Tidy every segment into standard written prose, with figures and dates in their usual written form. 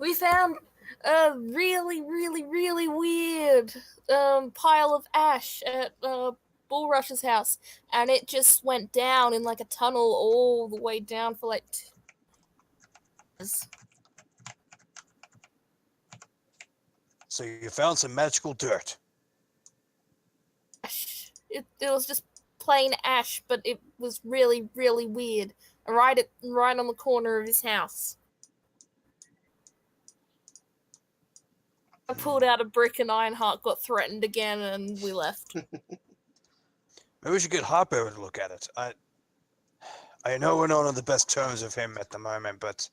We found a really weird pile of ash at Bullrush's house, and it just went down in like a tunnel all the way down for like 2 years. So you found some magical dirt. Ash. It was just plain ash, but it was really weird. Right on the corner of his house. I pulled out a brick and Ironheart got threatened again, and we left. Maybe we should get Harper to look at it. I know we're not on the best terms with him at the moment, but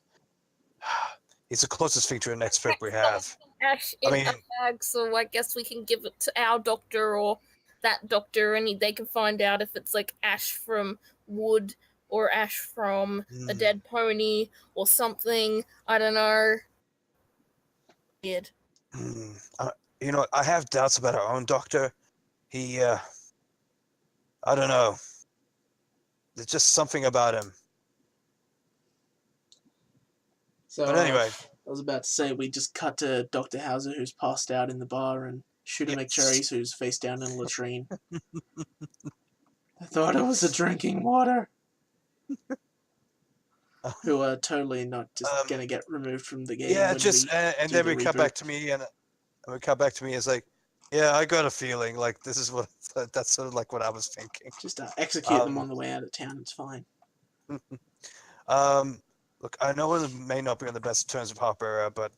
he's the closest thing to an expert we have. Ash in a bag, so I guess we can give it to our doctor or that doctor, and they can find out if it's like ash from wood or ash from a dead pony or something. I don't know. Weird. You know, I have doubts about our own doctor. He, I don't know. There's just something about him. So, but anyway. I was about to say, we just cut to Dr. Hauser, who's passed out in the bar, and Shooter McCherries, who's face down in a latrine. I thought it was a drinking water. Who are totally not just going to get removed from the game. Yeah, and then we cut back to me, and we cut back to me as like, yeah, I got a feeling like this is that's sort of like what I was thinking. Just execute them on the way out of town. It's fine. Look, I know we may not be on the best terms with Harper, but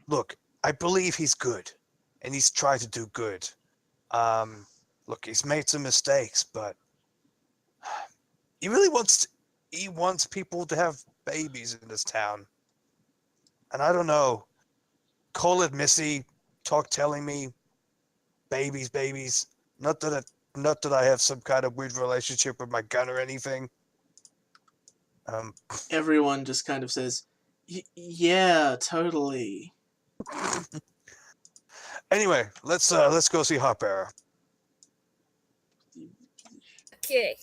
look, I believe he's good, and he's tried to do good. Look, he's made some mistakes, but he really wants people to have babies in this town. And I don't know, call it Missy, telling me babies. Not that I have some kind of weird relationship with my gun or anything. Everyone just kind of says, yeah, totally. Anyway, let's go see Harper. Okay.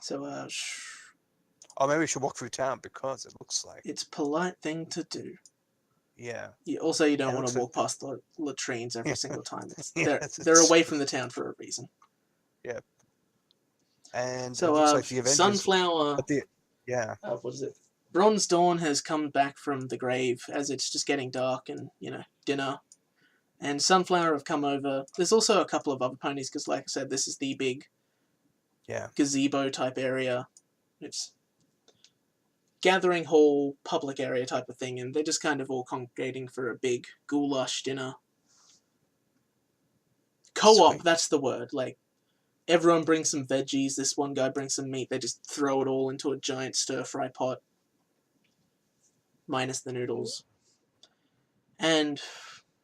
So, or maybe we should walk through town because it looks like it's a polite thing to do. Yeah. Also, you don't want to walk past the latrines every single time. They're away from the town for a reason. Yeah. And so, it looks like the Avengers, Sunflower. What is it? Bronze Dawn has come back from the grave as it's just getting dark and dinner. And Sunflower have come over. There's also a couple of other ponies because, like I said, this is the big gazebo type area. It's gathering hall, public area type of thing, and they're just kind of all congregating for a big goulash dinner. Co-op, Sweet. That's the word. Like, everyone brings some veggies, this one guy brings some meat, they just throw it all into a giant stir-fry pot. Minus the noodles. And,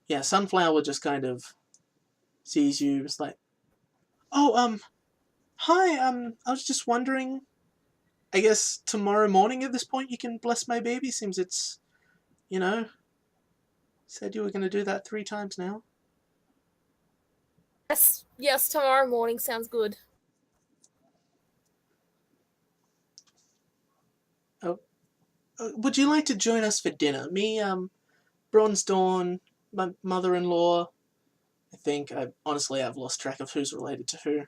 yeah, Sunflower just kind of sees you, it's like, oh, hi, I was just wondering, I guess tomorrow morning at this point you can bless my baby, seems it's, said you were going to do that 3 times now. Yes, tomorrow morning sounds good. Oh, would you like to join us for dinner? Me, Bronze Dawn, my mother-in-law, I think, honestly I've lost track of who's related to who.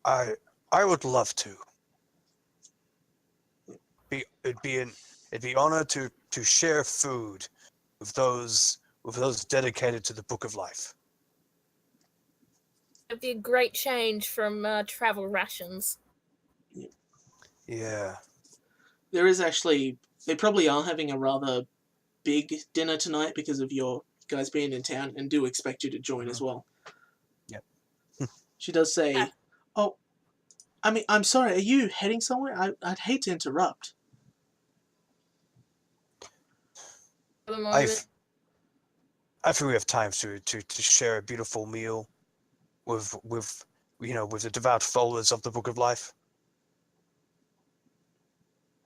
I would love to. It'd be an honor to share food with those dedicated to the Book of Life. It'd be a great change from travel rations. Yeah. There is actually, they probably are having a rather big dinner tonight because of your guys being in town, and do expect you to join as well. Yep. She does say, oh, I mean, I'm sorry, are you heading somewhere? I'd hate to interrupt. I think we have time to share a beautiful meal with the devout followers of the Book of Life.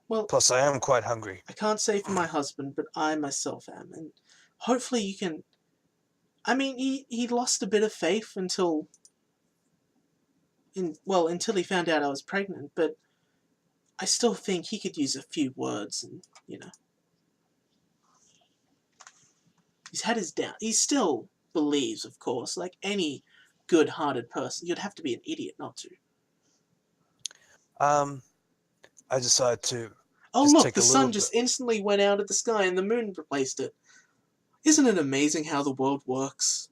Well, plus I am quite hungry. I can't say for my husband, but I myself am, and hopefully you can. I mean, he lost a bit of faith until he found out I was pregnant, but I still think he could use a few words and, he's had his doubt. He still believes, of course, like any good-hearted person. You'd have to be an idiot not to. I decided to Oh, just look, take the a little sun just instantly went out of the sky and the moon replaced it. Isn't it amazing how the world works?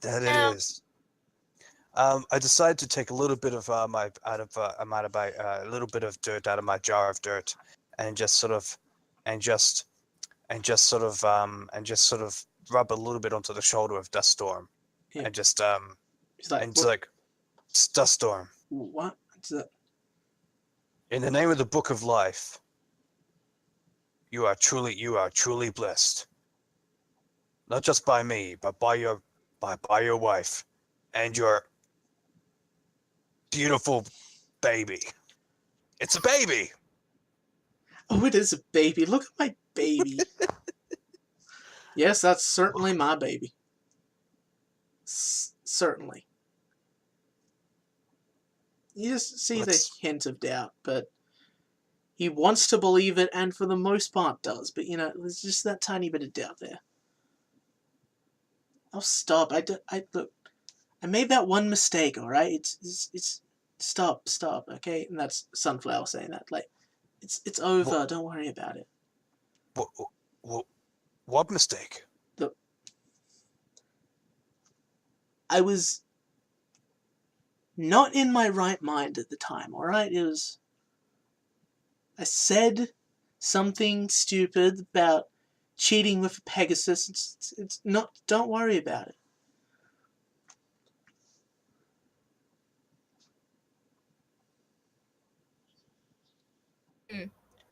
That it is. I decided to take a little bit of a little bit of dirt out of my jar of dirt, and just sort of rub a little bit onto the shoulder of Duststorm, Yeah. and just He's like, and it's like, Duststorm, what? What's that? in the name of the Book of Life, you are truly blessed. Not just by me, but by your wife and your beautiful baby. It's a baby. Oh, it is a baby. Look at my baby. Yes, that's certainly my baby. Certainly. You just see the hint of doubt, but he wants to believe it, and for the most part does. But, there's just that tiny bit of doubt there. Oh, stop. Look, I made that one mistake, alright? It's stop, okay? And that's Sunflower saying that. Like, it's over. Don't worry about it. What mistake? I was not in my right mind at the time, alright? I said something stupid about cheating with Pegasus. It's not, don't worry about it.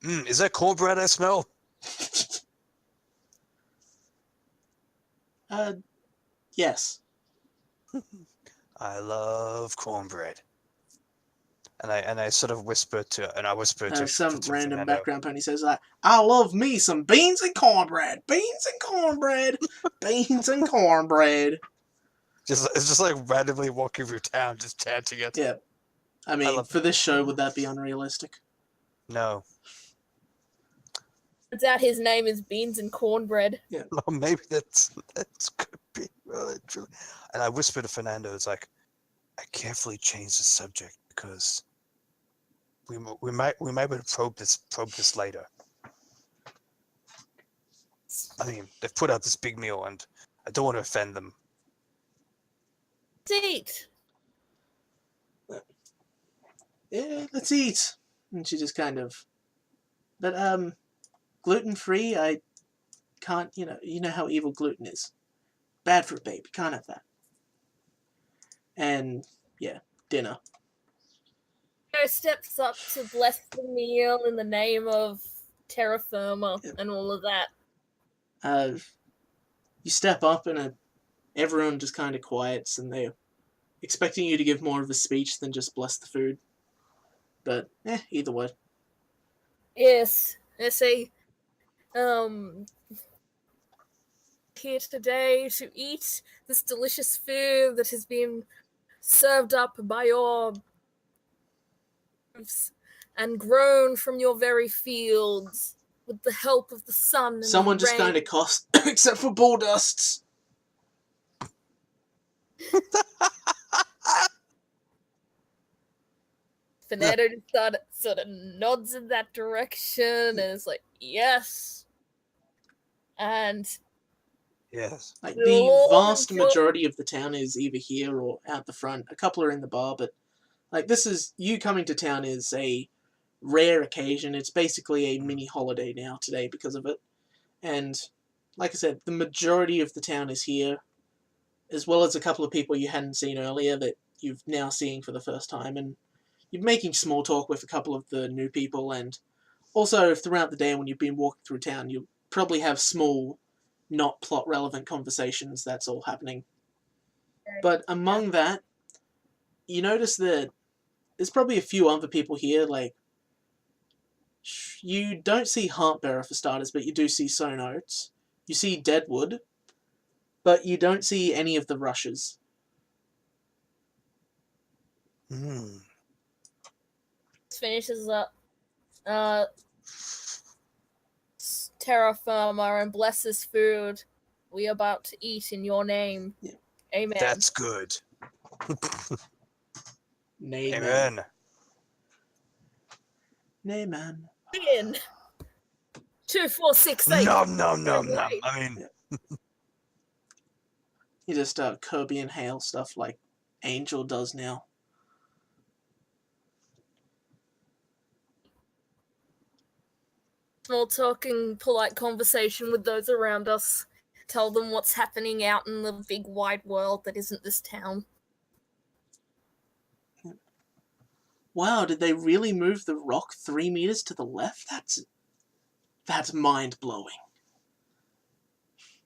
Is that cornbread I smell? Yes. I love cornbread. And I sort of whisper to Some random Fernando. background pony says, like, I love me some beans and cornbread. Beans and cornbread. Beans and cornbread. It's just like randomly walking through town, just chanting it. Yeah. I mean, for this show, would that be unrealistic? No. Turns out his name is Beans and Cornbread. Yeah. Well, maybe that's could be really true. And I whisper to Fernando, it's like, I carefully change the subject because we might be able to probe this later. I mean, they've put out this big meal, and I don't want to offend them. Let's eat. Yeah, let's eat. And she just kind of, but gluten-free, I can't, you know how evil gluten is. Bad for a baby, can't have that. And, yeah, dinner. Joe steps up to bless the meal in the name of terra firma and all of that. You step up and everyone just kind of quiets, and they're expecting you to give more of a speech than just bless the food. But, either way. Yes, I say, here today to eat this delicious food that has been served up by your and grown from your very fields with the help of the sun and Someone the just rain. kind of coughs, except for Bulldusts. Fernando just sort of nods in that direction and is like, yes. And yes, like the vast majority of the town is either here or out the front. A couple are in the bar, but like you coming to town is a rare occasion. It's basically a mini holiday now today because of it. And like I said, the majority of the town is here, as well as a couple of people you hadn't seen earlier that you've now seeing for the first time. And you're making small talk with a couple of the new people, and also throughout the day when you've been walking through town, you'll probably have small, not plot-relevant conversations. That's all happening. But among that, you notice that there's probably a few other people here, like, you don't see Heartbearer for starters, but you do see Sown Oats. You see Deadwood, but you don't see any of the Rushes. finishes up. Terra firma and blesses food we are about to eat in your name. Yeah. Amen. That's good. Amen. In 2, 4, 6, 8. Nom. I mean, You just Kirby and Hale stuff like Angel does now. Small talk and polite conversation with those around us. Tell them what's happening out in the big wide world that isn't this town. Wow, did they really move the rock 3 meters to the left? That's mind-blowing.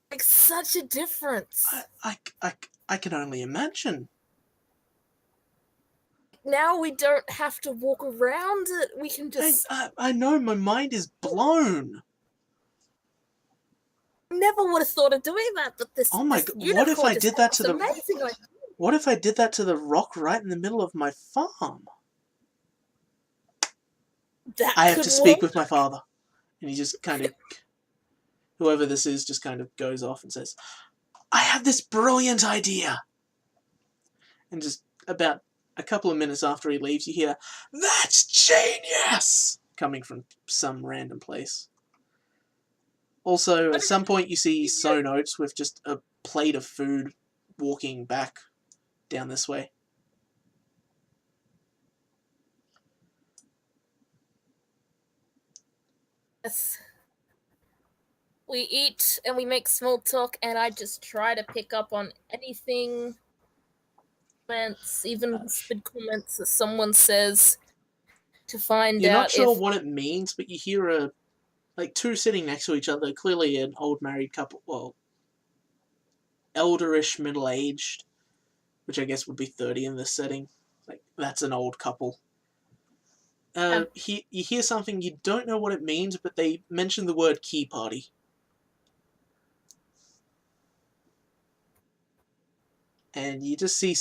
Makes such a difference. I can only imagine. Now we don't have to walk around it. We can just... I know, my mind is blown. Never would have thought of doing that, but this... Oh my this god, what if I did that to the... amazing. What if I did that to the rock right in the middle of my farm? I have to speak with my father. And he just kind of... Whoever this is just kind of goes off and says, I have this brilliant idea. And just about a couple of minutes after he leaves, you hear, that's genius! Coming from some random place. Also, at some point you see Sonotes with just a plate of food walking back down this way. Yes. We eat and we make small talk, and I just try to pick up on anything, comments, even whispered comments that someone says to find out. You're not sure what it means, but you hear two sitting next to each other, clearly an old married couple, well, elderish, middle-aged, which I guess would be 30 in this setting. That's an old couple. You hear something, you don't know what it means, but they mention the word key party. And you just see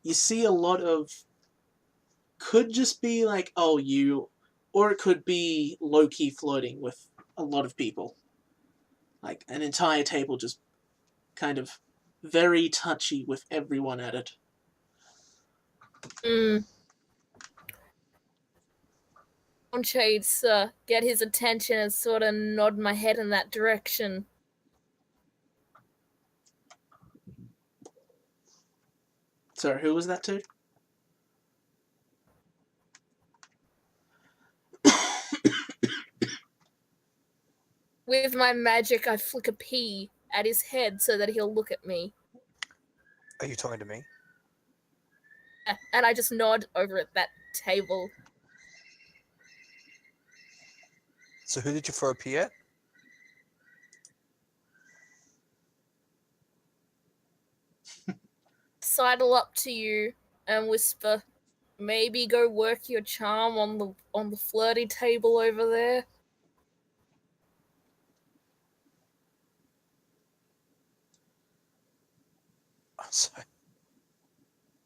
you see a lot of, could just be like, oh, you, or it could be low-key flirting with a lot of people. Like, an entire table just kind of very touchy with everyone at it. I'm trying to get his attention and sort of nod my head in that direction. Sorry, who was that to? With my magic, I flick a pea at his head so that he'll look at me. Are you talking to me? And I just nod over at that table. So who did you throw a pea at? Sidle up to you and whisper, maybe go work your charm on the flirty table over there.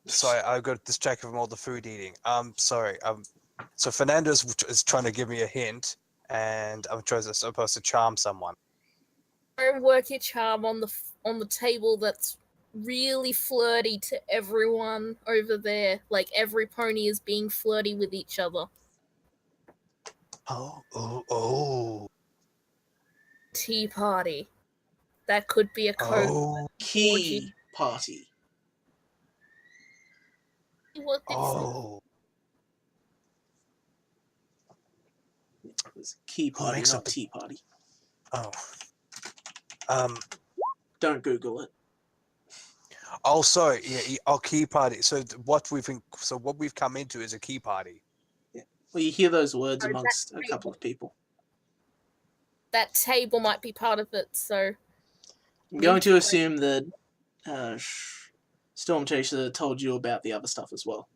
Sorry, I got distracted from all the food eating. Sorry. So Fernando is trying to give me a hint, and I'm supposed to charm someone. Go work your charm on the table that's really flirty to everyone over there. Like every pony is being flirty with each other. Oh. Tea party. That could be a code. Oh. Key party. What Oh. It was key party, not tea party. Oh. Don't Google it. Oh, sorry. Yeah. Oh, key party. So what we've come into is a key party. Yeah. Well, you hear those words amongst a couple of people. That table might be part of it. So I'm going to assume that Storm Chaser told you about the other stuff as well.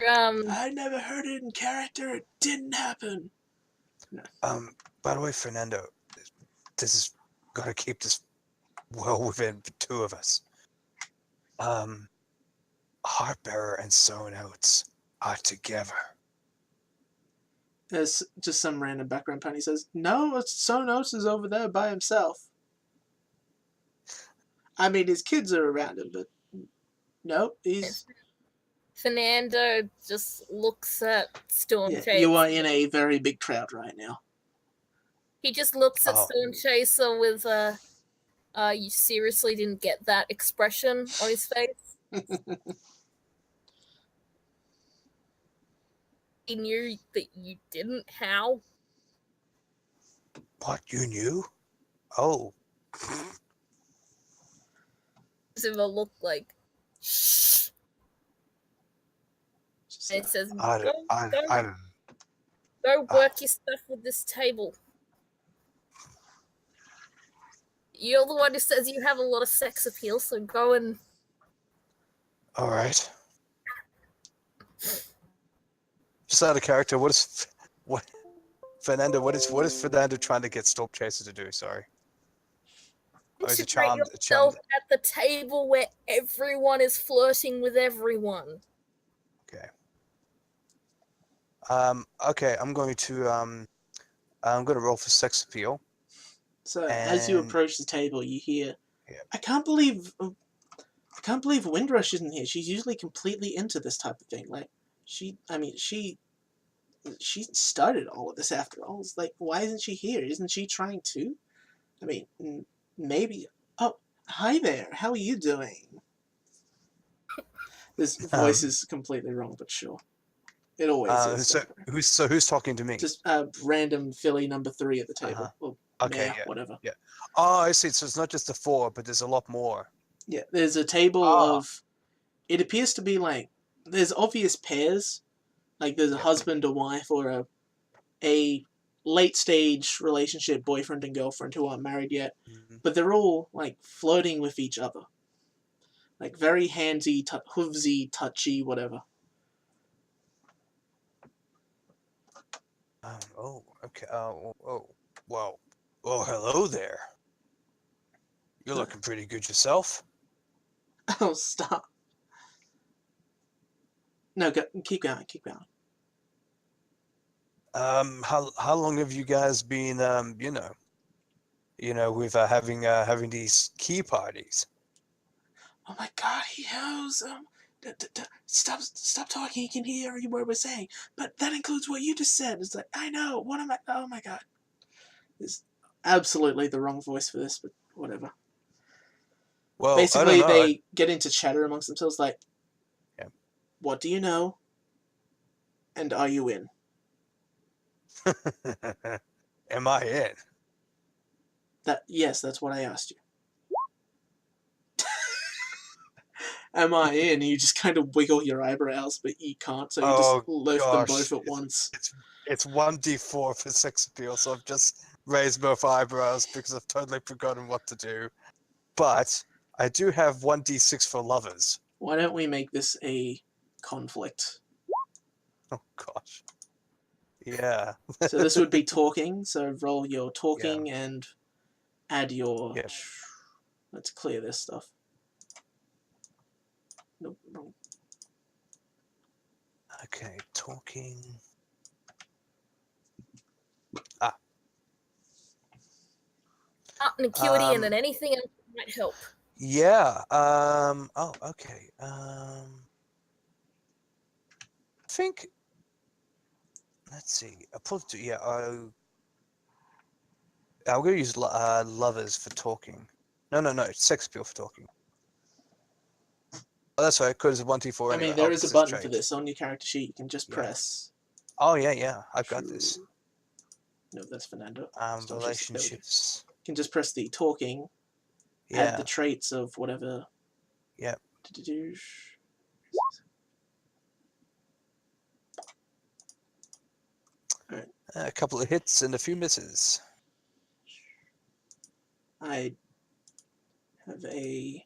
I never heard it in character. It didn't happen. No. By the way, Fernando, this is got to keep this well within the two of us. Heartbearer and Sow Notes are together. There's just some random background pony says, "No, Sonos is over there by himself." I mean, his kids are around him, but no, he's... Fernando just looks at Stormchaser. You are in a very big crowd right now. He just looks at Stormchaser with you seriously didn't get that expression on his face. He knew that you didn't. How? What, you knew? Oh. Gives him a look like, shh. And it says, go work your stuff with this table. You're the one who says you have a lot of sex appeal, so go and... All right. Just out of character, what is Fernando trying to get Stormchaser to do? Sorry. Or is it charmed? At the table where everyone is flirting with everyone. Okay. Okay, I'm going to roll for sex appeal. So as you approach the table, you hear, I can't believe Windrush isn't here. She's usually completely into this type of thing. Like, she started all of this after all. It's like, why isn't she here? Isn't she trying too? I mean, maybe. Oh, hi there. How are you doing? This voice is completely wrong, but sure. It always is. Who's talking to me? Just random Philly number 3 at the table. Or okay, mayor, whatever. Yeah. Oh, I see. So it's not just the 4, but there's a lot more. Yeah, there's a table of... It appears to be like... There's obvious pairs. Like there's a husband or wife or a late-stage relationship, boyfriend and girlfriend who aren't married yet. Mm-hmm. But they're all like flirting with each other. Like very handsy, hoovesy, touchy, whatever. Oh, okay. Well, hello there. You're looking pretty good yourself. Oh, stop. No, keep going. How long have you guys been, with having these key parties? Oh my God, he knows. Stop talking. He can hear every word we're saying. But that includes what you just said. It's like, I know. What am I? Oh my God. It's absolutely the wrong voice for this, but whatever. Well, basically, they get into chatter amongst themselves, like, what do you know? And are you in? Am I in? Yes, that's what I asked you. Am I in? You just kind of wiggle your eyebrows, but you can't, so you just lift them both at once. It's 1d4 for sex appeal, so I've just raised both eyebrows because I've totally forgotten what to do. But I do have 1d6 for lovers. Why don't we make this a conflict? Oh gosh. Yeah. So this would be talking, so roll your talking and add your... Yeah. Let's clear this stuff. Nope, wrong. Okay, talking. Art and acuity and then anything else might help. Yeah. Oh, okay. I think. Let's see. I'm gonna use lovers for talking. No. Sex appeal for talking. Oh, that's right. Because 1d4. I mean, there is a button for this on your character sheet. You can just press. Oh yeah. I've got this. No, that's Fernando. Relationships. You can just press the talking. Add the traits of whatever. Yep. All right. A couple of hits and a few misses. I have a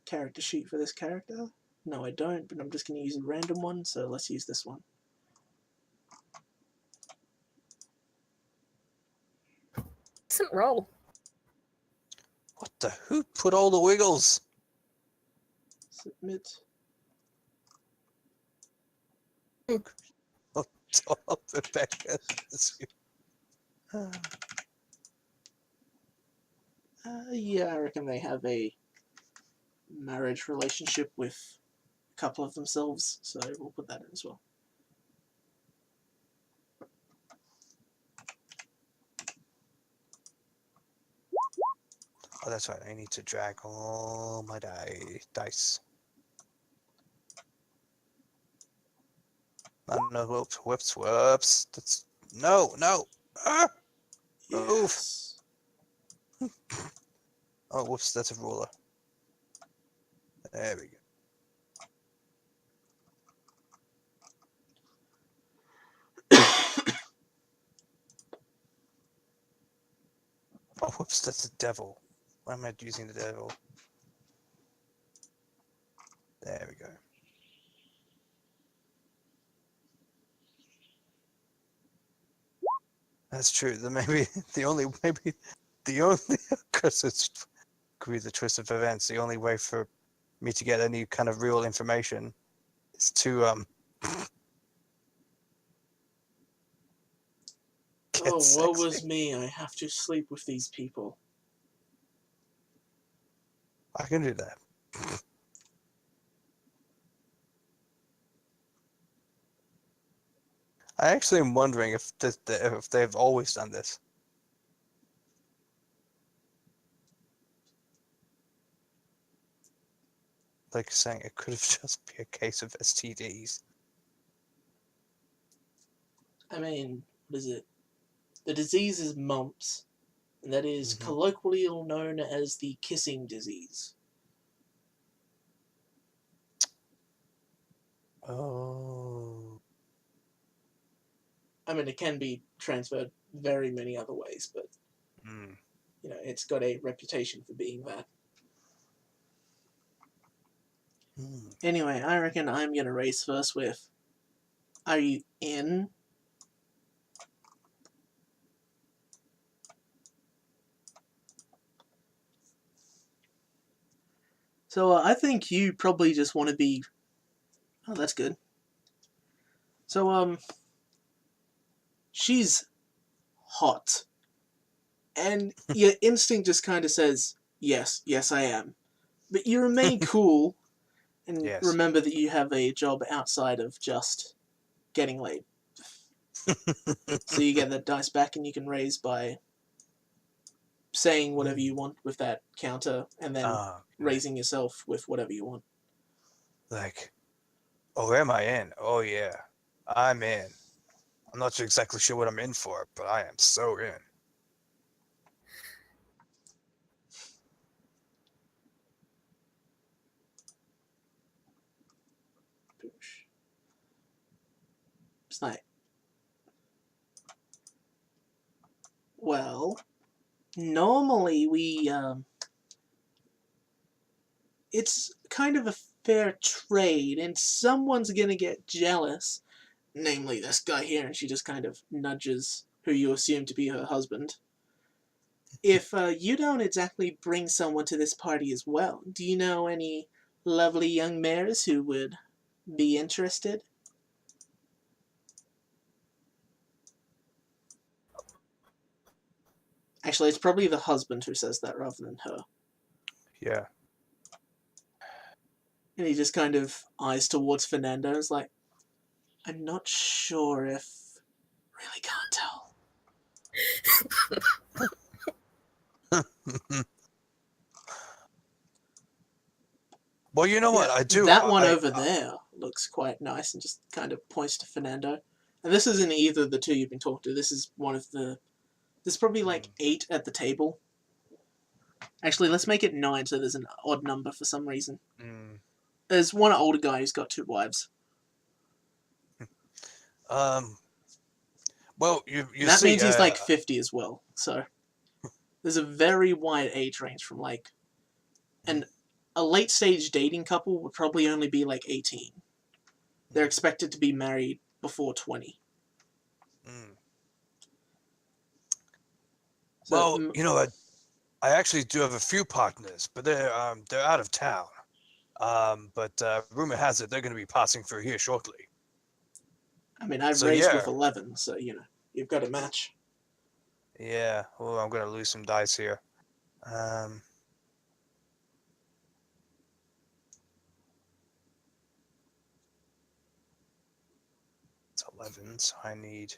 character sheet for this character. No, I don't, but I'm just going to use a random one, so let's use this one. Decent roll. What the? Who put all the wiggles? Submit. Top Rebecca. Yeah, I reckon they have a marriage relationship with a couple of themselves, so we'll put that in as well. Oh, that's right. I need to drag all my dice. No, whoops. That's no. Ah, move. Yes. Oh, whoops. That's a ruler. There we go. Oh, whoops. That's a devil. Why am I using the devil? There we go. That's true. Then maybe the only because it's could be the twist of events. The only way for me to get any kind of real information is to get Oh, woe sexy. was me. I have to sleep with these people. I can do that. I actually am wondering if they've always done this. Like saying it could have just be a case of STDs. I mean, what is it? The disease is mumps, and that is Mhm. colloquially known as the kissing disease. Oh. I mean, it can be transferred very many other ways, but you know, it's got a reputation for being that. Anyway, I reckon I'm gonna race first with, are you in? So I think you probably just want to be. Oh, that's good. So she's hot, and your instinct just kind of says, yes, I am. But you remain cool, and Yes. remember that you have a job outside of just getting laid. So you get that dice back, and you can raise by saying whatever you want with that counter, and then raising yourself with whatever you want. Like, oh, am I in? Oh yeah, I'm in. I'm not exactly sure what I'm in for, but I am so in. It's like, well, normally we it's kind of a fair trade, and someone's gonna get jealous, namely this guy here, and she just kind of nudges who you assume to be her husband. If you don't exactly bring someone to this party as well, do you know any lovely young mares who would be interested? Actually, it's probably the husband who says that rather than her. Yeah. And he just kind of eyes towards Fernando and is like, I'm not sure if... Really can't tell. Well, you know what? I do. That one over there looks quite nice and just kind of points to Fernando. And this isn't either of the two you've been talking to. This is one of the... There's probably like 8 at the table. Actually, let's make it 9 so there's an odd number for some reason. There's one older guy who's got 2 wives. Well, you that see, means he's like 50 as well. So there's a very wide age range from like... And a late stage dating couple would probably only be like 18. They're expected to be married before 20. So, well, you know, I actually do have a few partners, but they're out of town. But rumor has it they're going to be passing through here shortly. I mean, I've So, raised yeah. with 11, so, you know, you've got a match. Yeah. Oh, I'm gonna lose some dice here. It's 11, so I need.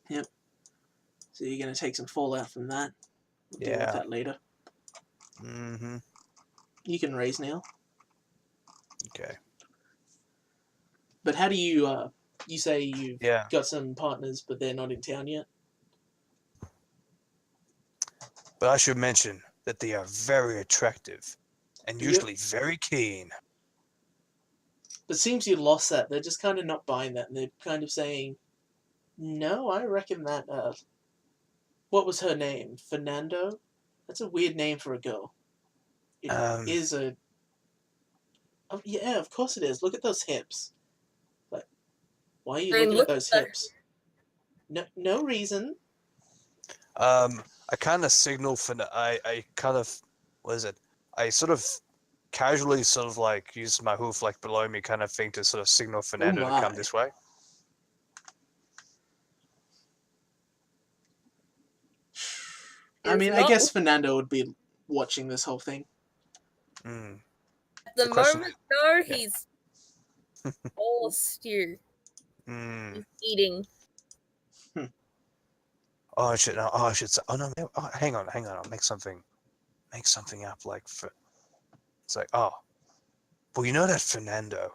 Yep. So you're going to take some fallout from that. We'll deal with that later. Mm-hmm. You can raise now. Okay. But how do you, you say you've Yeah. got some partners, but they're not in town yet? But I should mention that they are very attractive and usually very keen. But it seems you lost that. They're just kind of not buying that, and they're kind of saying, no, I reckon that, what was her name? Fernando? That's a weird name for a girl. It is a... Oh, yeah, of course it is. Look at those hips. Like, why are you looking at those hips? No reason. I kind of signal for... I kind of... What is it? I sort of casually sort of like use my hoof like below me kind of thing to sort of signal Fernando to come this way. I mean, I guess Fernando would be watching this whole thing. At the moment, though, he's all stew. He's eating. Oh shit! No, oh shit! Oh no! Oh, hang on! I'll make something up. Like for, it's like, oh, well, you know that Fernando.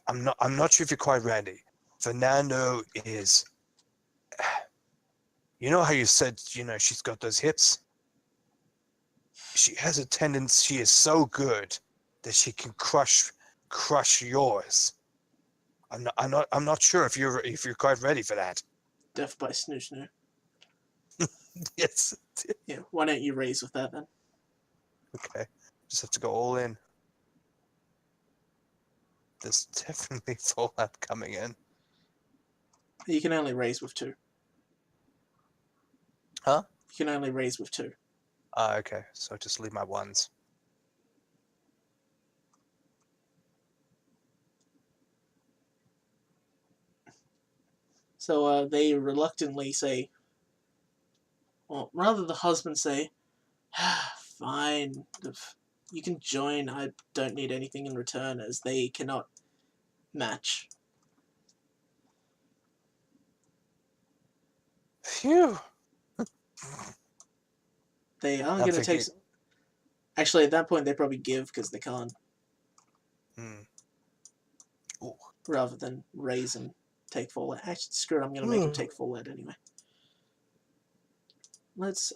I'm not sure if you're quite ready. Fernando is. You know how you said, she's got those hips? She has a tendency, she is so good that she can crush yours. I'm not sure if you're quite ready for that. Death by snoo. Yes. Yeah, why don't you raise with that then? Okay. Just have to go all in. There's definitely fallout coming in. You can only raise with 2. Huh? You can only raise with 2. Okay. So just leave my ones. So they reluctantly say, or rather the husband say, fine, you can join, I don't need anything in return, as they cannot match. Phew. They are going to take... Actually, at that point, they probably give, because they can't. Ooh. Rather than raise and take fallout. Actually, screw it, I'm going to make them take fallout anyway.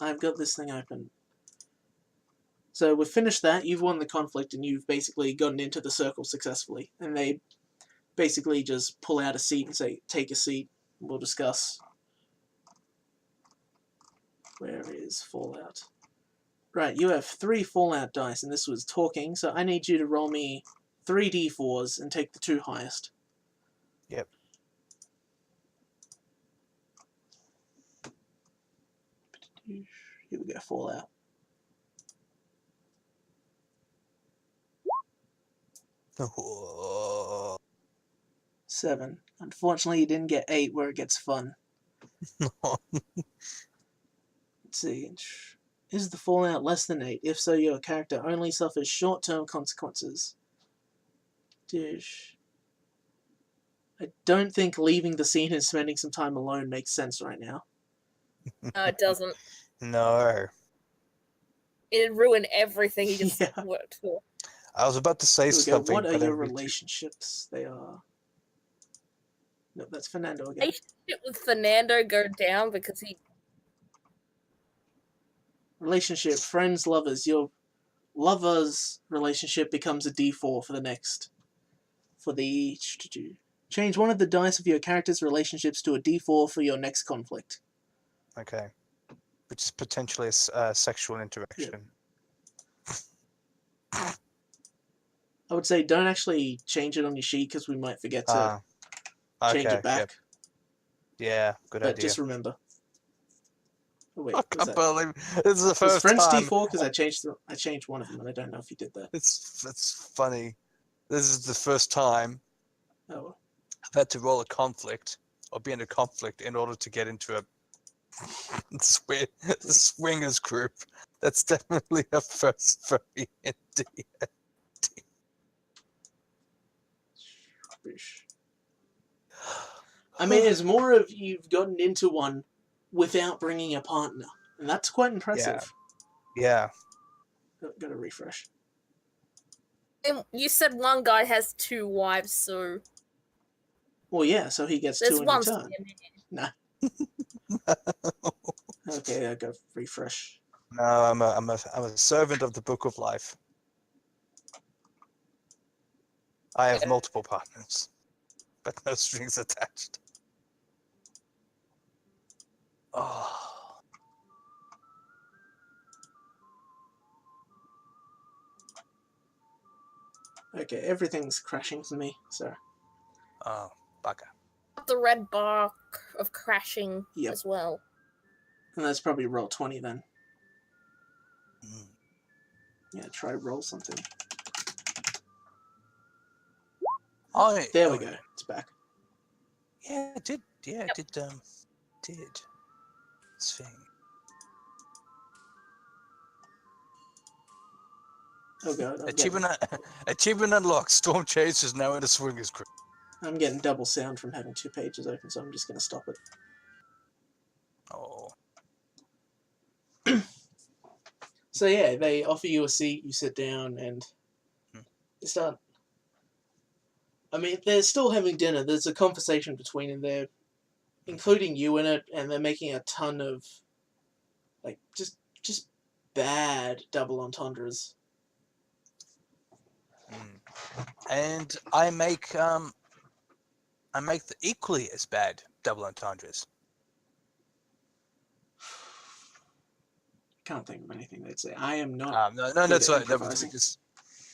I've got this thing open. So we've finished that, you've won the conflict, and you've basically gotten into the circle successfully. And they basically just pull out a seat and say, take a seat, we'll discuss. Where is fallout? Right, you have 3 fallout dice, and this was talking, so I need you to roll me 3 d4s and take the 2 highest. Yep. Here we go, fallout. 7. Unfortunately, you didn't get 8 where it gets fun. Let's see. Is the fallout less than 8? If so, your character only suffers short-term consequences. I don't think leaving the scene and spending some time alone makes sense right now. No, it doesn't. No. It'd ruin everything he just Yeah. worked for. I was about to say something. What are your relationships? They are... No, that's Fernando again. Relationship with Fernando go down because he... Relationship, friends, lovers. Your lover's relationship becomes a d4 for the next... For the... Change one of the dice of your character's relationships to a d4 for your next conflict. Okay. Which is potentially a sexual interaction. Yeah. I would say don't actually change it on your sheet because we might forget to change it back. Yep. Yeah, good idea. But just remember. Oh, wait, I can't believe this is the was first French time. D4 because I changed one of them, and I don't know if you did that. It's funny. This is the first time Oh, I've had to roll a conflict or be in a conflict in order to get into a swingers group. That's definitely a first for me indeed. I mean, it's more of you've gotten into one without bringing a partner, and that's quite impressive. Yeah. Got to refresh. And you said one guy has 2 wives, so Well, yeah, so he gets there's 2 in one. return. Nah. Okay, I got to refresh. No, I'm a servant of the Book of Life. I have multiple partners, but no strings attached. Oh. Okay, everything's crashing to me, so. Oh, bugger. The red bar of crashing as well. And that's probably roll 20 then. Mm. Yeah, try roll something. There we go. It's back. Yeah, it did. Yeah, it did. Did. This thing. Oh god. Achievement unlocked. Storm Chase is now in a swingers group. I'm getting double sound from having 2 pages open, so I'm just going to stop it. Oh. So yeah, they offer you a seat, you sit down, and you start. I mean, they're still having dinner. There's a conversation between them there, including you in it, and they're making a ton of, like, just bad double entendres. And I make the equally as bad double entendres. Can't think of anything they'd say. I am not. No, that's right. That was just,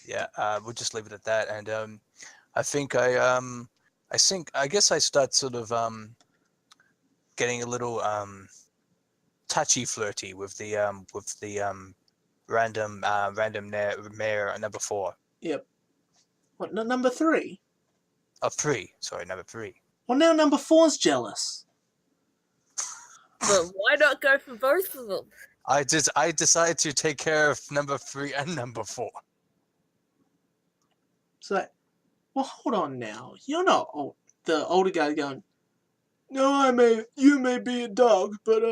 yeah, we'll just leave it at that. And I think I guess I start sort of getting a little touchy flirty with the random mayor number 4. Yep. What? No, number 3? Oh, 3. Sorry, number 3. Well, now number 4's jealous. But why not go for both of them? I decided to take care of number 3 and number 4. So, well, hold on now. You're not old. The older guy going, no, you may be a dog, but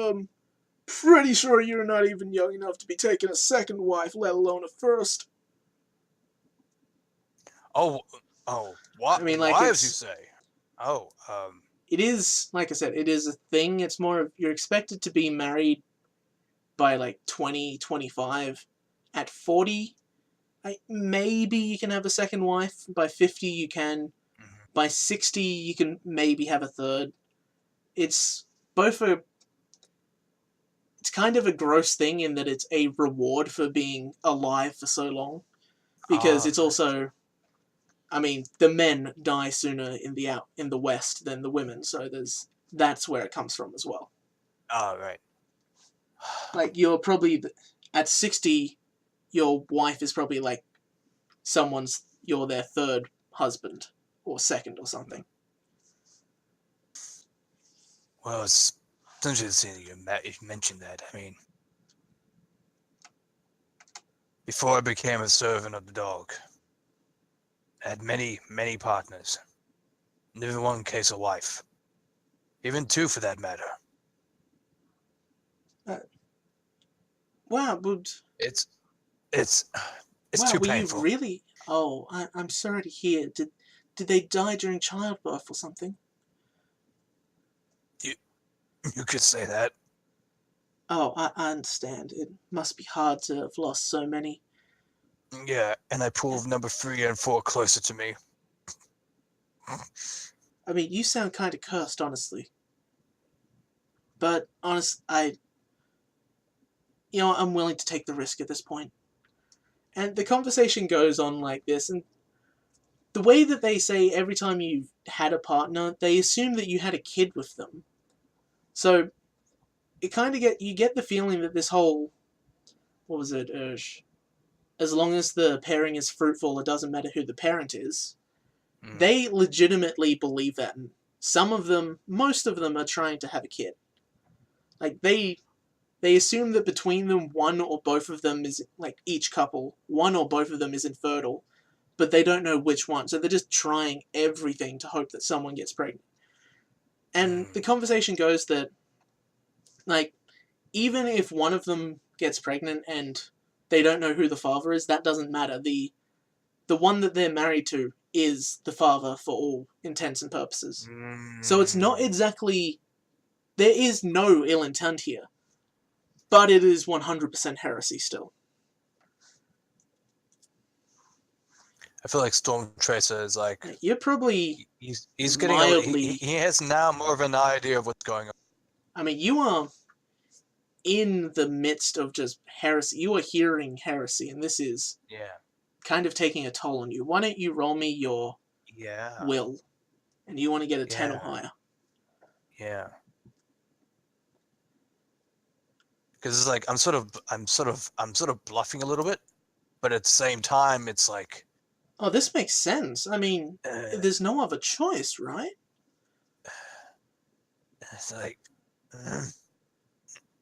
pretty sure you're not even young enough to be taking a second wife, let alone a first. Oh, what? I mean, like, wives, you say? Oh, It is, like I said, it is a thing. It's more of, you're expected to be married by, like, 20, 25. At 40, maybe you can have a second wife. By 50, you can. Mm-hmm. By 60, you can maybe have a third. It's both it's kind of a gross thing in that it's a reward for being alive for so long. Because it's also, I mean, the men die sooner in the West than the women, so that's where it comes from as well. Oh, right. Like, you're probably, at 60, your wife is probably like you're their third husband, or second or something. Well, it's interesting that you mentioned that. I mean, before I became a servant of the dog, I had many, many partners. Never one case a wife. Even 2 for that matter. Wow, but... It's wow, too were painful. You really? Oh, I'm sorry to hear. Did they die during childbirth or something? You could say that. Oh, I understand. It must be hard to have lost so many. Yeah, and I pulled number 3 and 4 closer to me. I mean, you sound kind of cursed, honestly. But, I'm willing to take the risk at this point. And the conversation goes on like this, and the way that they say every time you've had a partner, they assume that you had a kid with them. So, you get the feeling that this whole, what was it, as long as the pairing is fruitful, it doesn't matter who the parent is. They legitimately believe that. And most of them are trying to have a kid. Like, they assume that between them, one or both of them is, like, each couple, one or both of them is infertile, but they don't know which one. So they're just trying everything to hope that someone gets pregnant. And the conversation goes that, like, even if one of them gets pregnant and they don't know who the father is, that doesn't matter. The one that they're married to is the father for all intents and purposes. So it's not exactly... There is no ill intent here. But it is 100% heresy still. I feel like Storm Tracer is like... You're probably... He's getting... mildly... He has now more of an idea of what's going on. I mean, you are in the midst of just heresy. You are hearing heresy, and this is kind of taking a toll on you. Why don't you roll me your will? And you want to get a 10 or higher. Yeah. Because it's like I'm sort of bluffing a little bit, but at the same time, it's like... Oh, this makes sense. I mean, there's no other choice, right? It's like...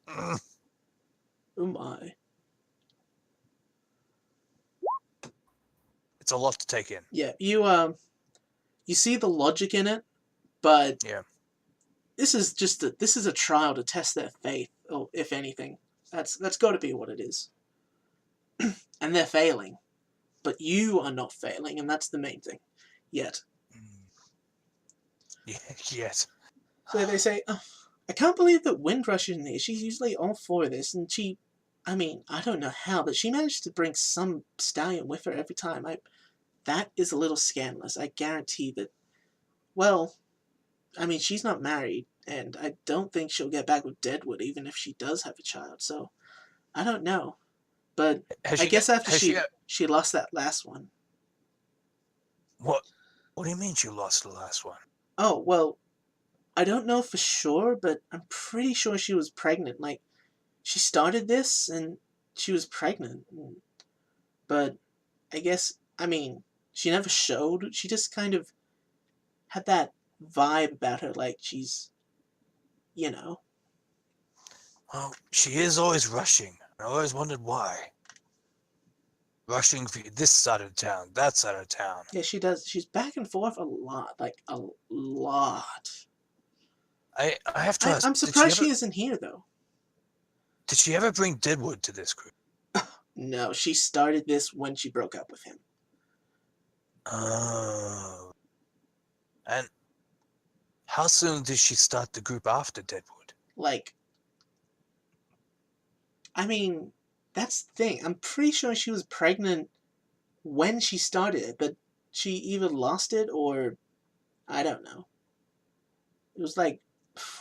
Oh my. It's a lot to take in. Yeah, you see the logic in it, but this is a trial to test their faith, or if anything. That's got to be what it is. And they're failing. But you are not failing, and that's the main thing. Yet. Yet. So they say, oh, I can't believe that Windrush is in here. She's usually all for this, and she... I mean, I don't know how, but she managed to bring some stallion with her every time. That is a little scandalous. I guarantee that... Well, I mean, she's not married, and I don't think she'll get back with Deadwood, even if she does have a child, so... I don't know. But I guess after she lost that last one. What do you mean she lost the last one? Oh, well, I don't know for sure, but I'm pretty sure she was pregnant. Like, she started this, and she was pregnant. But I guess, I mean, she never showed. She just kind of had that vibe about her, like she's, you know. Well, she is always rushing. I always wondered why. Rushing for this side of town, that side of town. Yeah, she does. She's back and forth a lot. Like, a lot. I have to ask... I'm surprised she isn't here, though. Did she ever bring Deadwood to this group? No, she started this when she broke up with him. Oh. And how soon did she start the group after Deadwood? Like... I mean... That's the thing. I'm pretty sure she was pregnant when she started it, but she either lost it or... I don't know. It was like,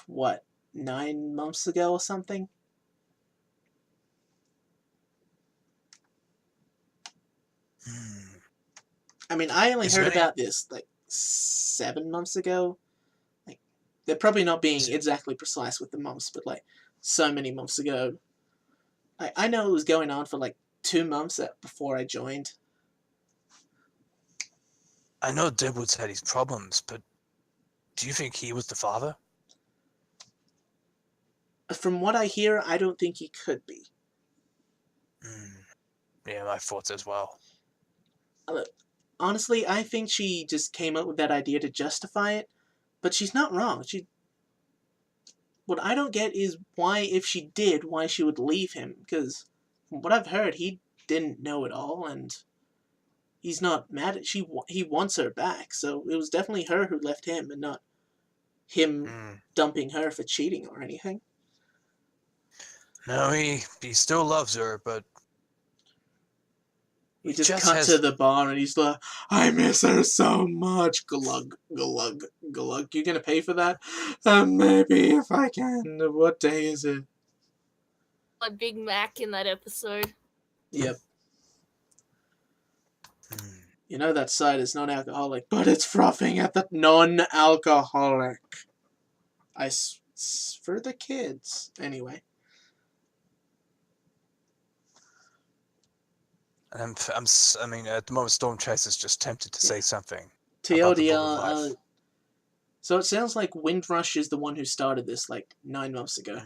what, 9 months ago or something? I mean, I only heard about this, like, 7 months ago. Like, they're probably not being exactly precise with the months, but, like, so many months ago. I know it was going on for like 2 months before I joined. I know Deadwood's had his problems, but do you think he was the father? From what I hear, I don't think he could be. Yeah, my thoughts as well. Look, honestly, I think she just came up with that idea to justify it, but she's not wrong. What I don't get is why, if she did, why she would leave him. Because from what I've heard, he didn't know it all, and he's not mad at... He wants her back, so it was definitely her who left him, and not him dumping her for cheating or anything. No, he still loves her, but... He just cut to the bar, and he's like, I miss her so much. Glug, glug, glug. You gonna pay for that? Maybe, if I can. What day is it? A Big Mac in that episode. Yep. You know that side is non-alcoholic, but it's frothing at the non-alcoholic. I It's for the kids. Anyway. And I mean, at the moment, Storm Chaser's just tempted to say something about the Book of Life. So it sounds like Windrush is the one who started this, like, 9 months ago.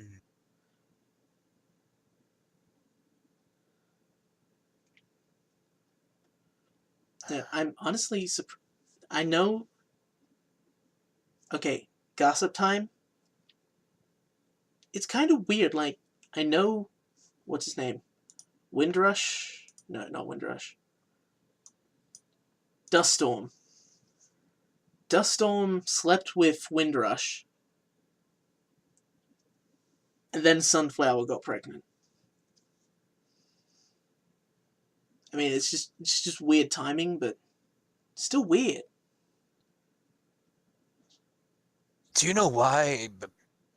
Yeah, I'm honestly surprised. I know... Okay, gossip time. It's kind of weird, like, I know... What's his name? Windrush? No, not Windrush. Duststorm. Duststorm slept with Windrush. And then Sunflower got pregnant. I mean, it's just weird timing, but still weird. Do you know why?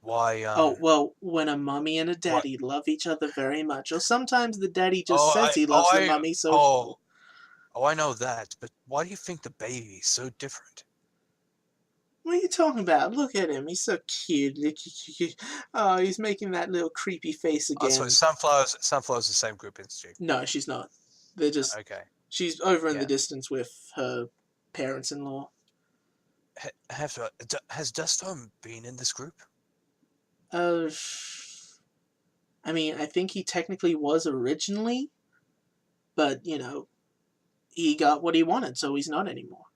Oh, well, when a mummy and a daddy love each other very much, or sometimes the daddy just says he loves the mummy, so... I know that, but why do you think the baby's so different? What are you talking about? Look at him, he's so cute. Oh, he's making that little creepy face again. Oh, so Sunflower's the same group, isn't she? No, she's not. They're just... Okay. She's over in the distance with her parents-in-law. Has Duststorm been in this group? I mean, I think he technically was originally, but, you know, he got what he wanted, so he's not anymore.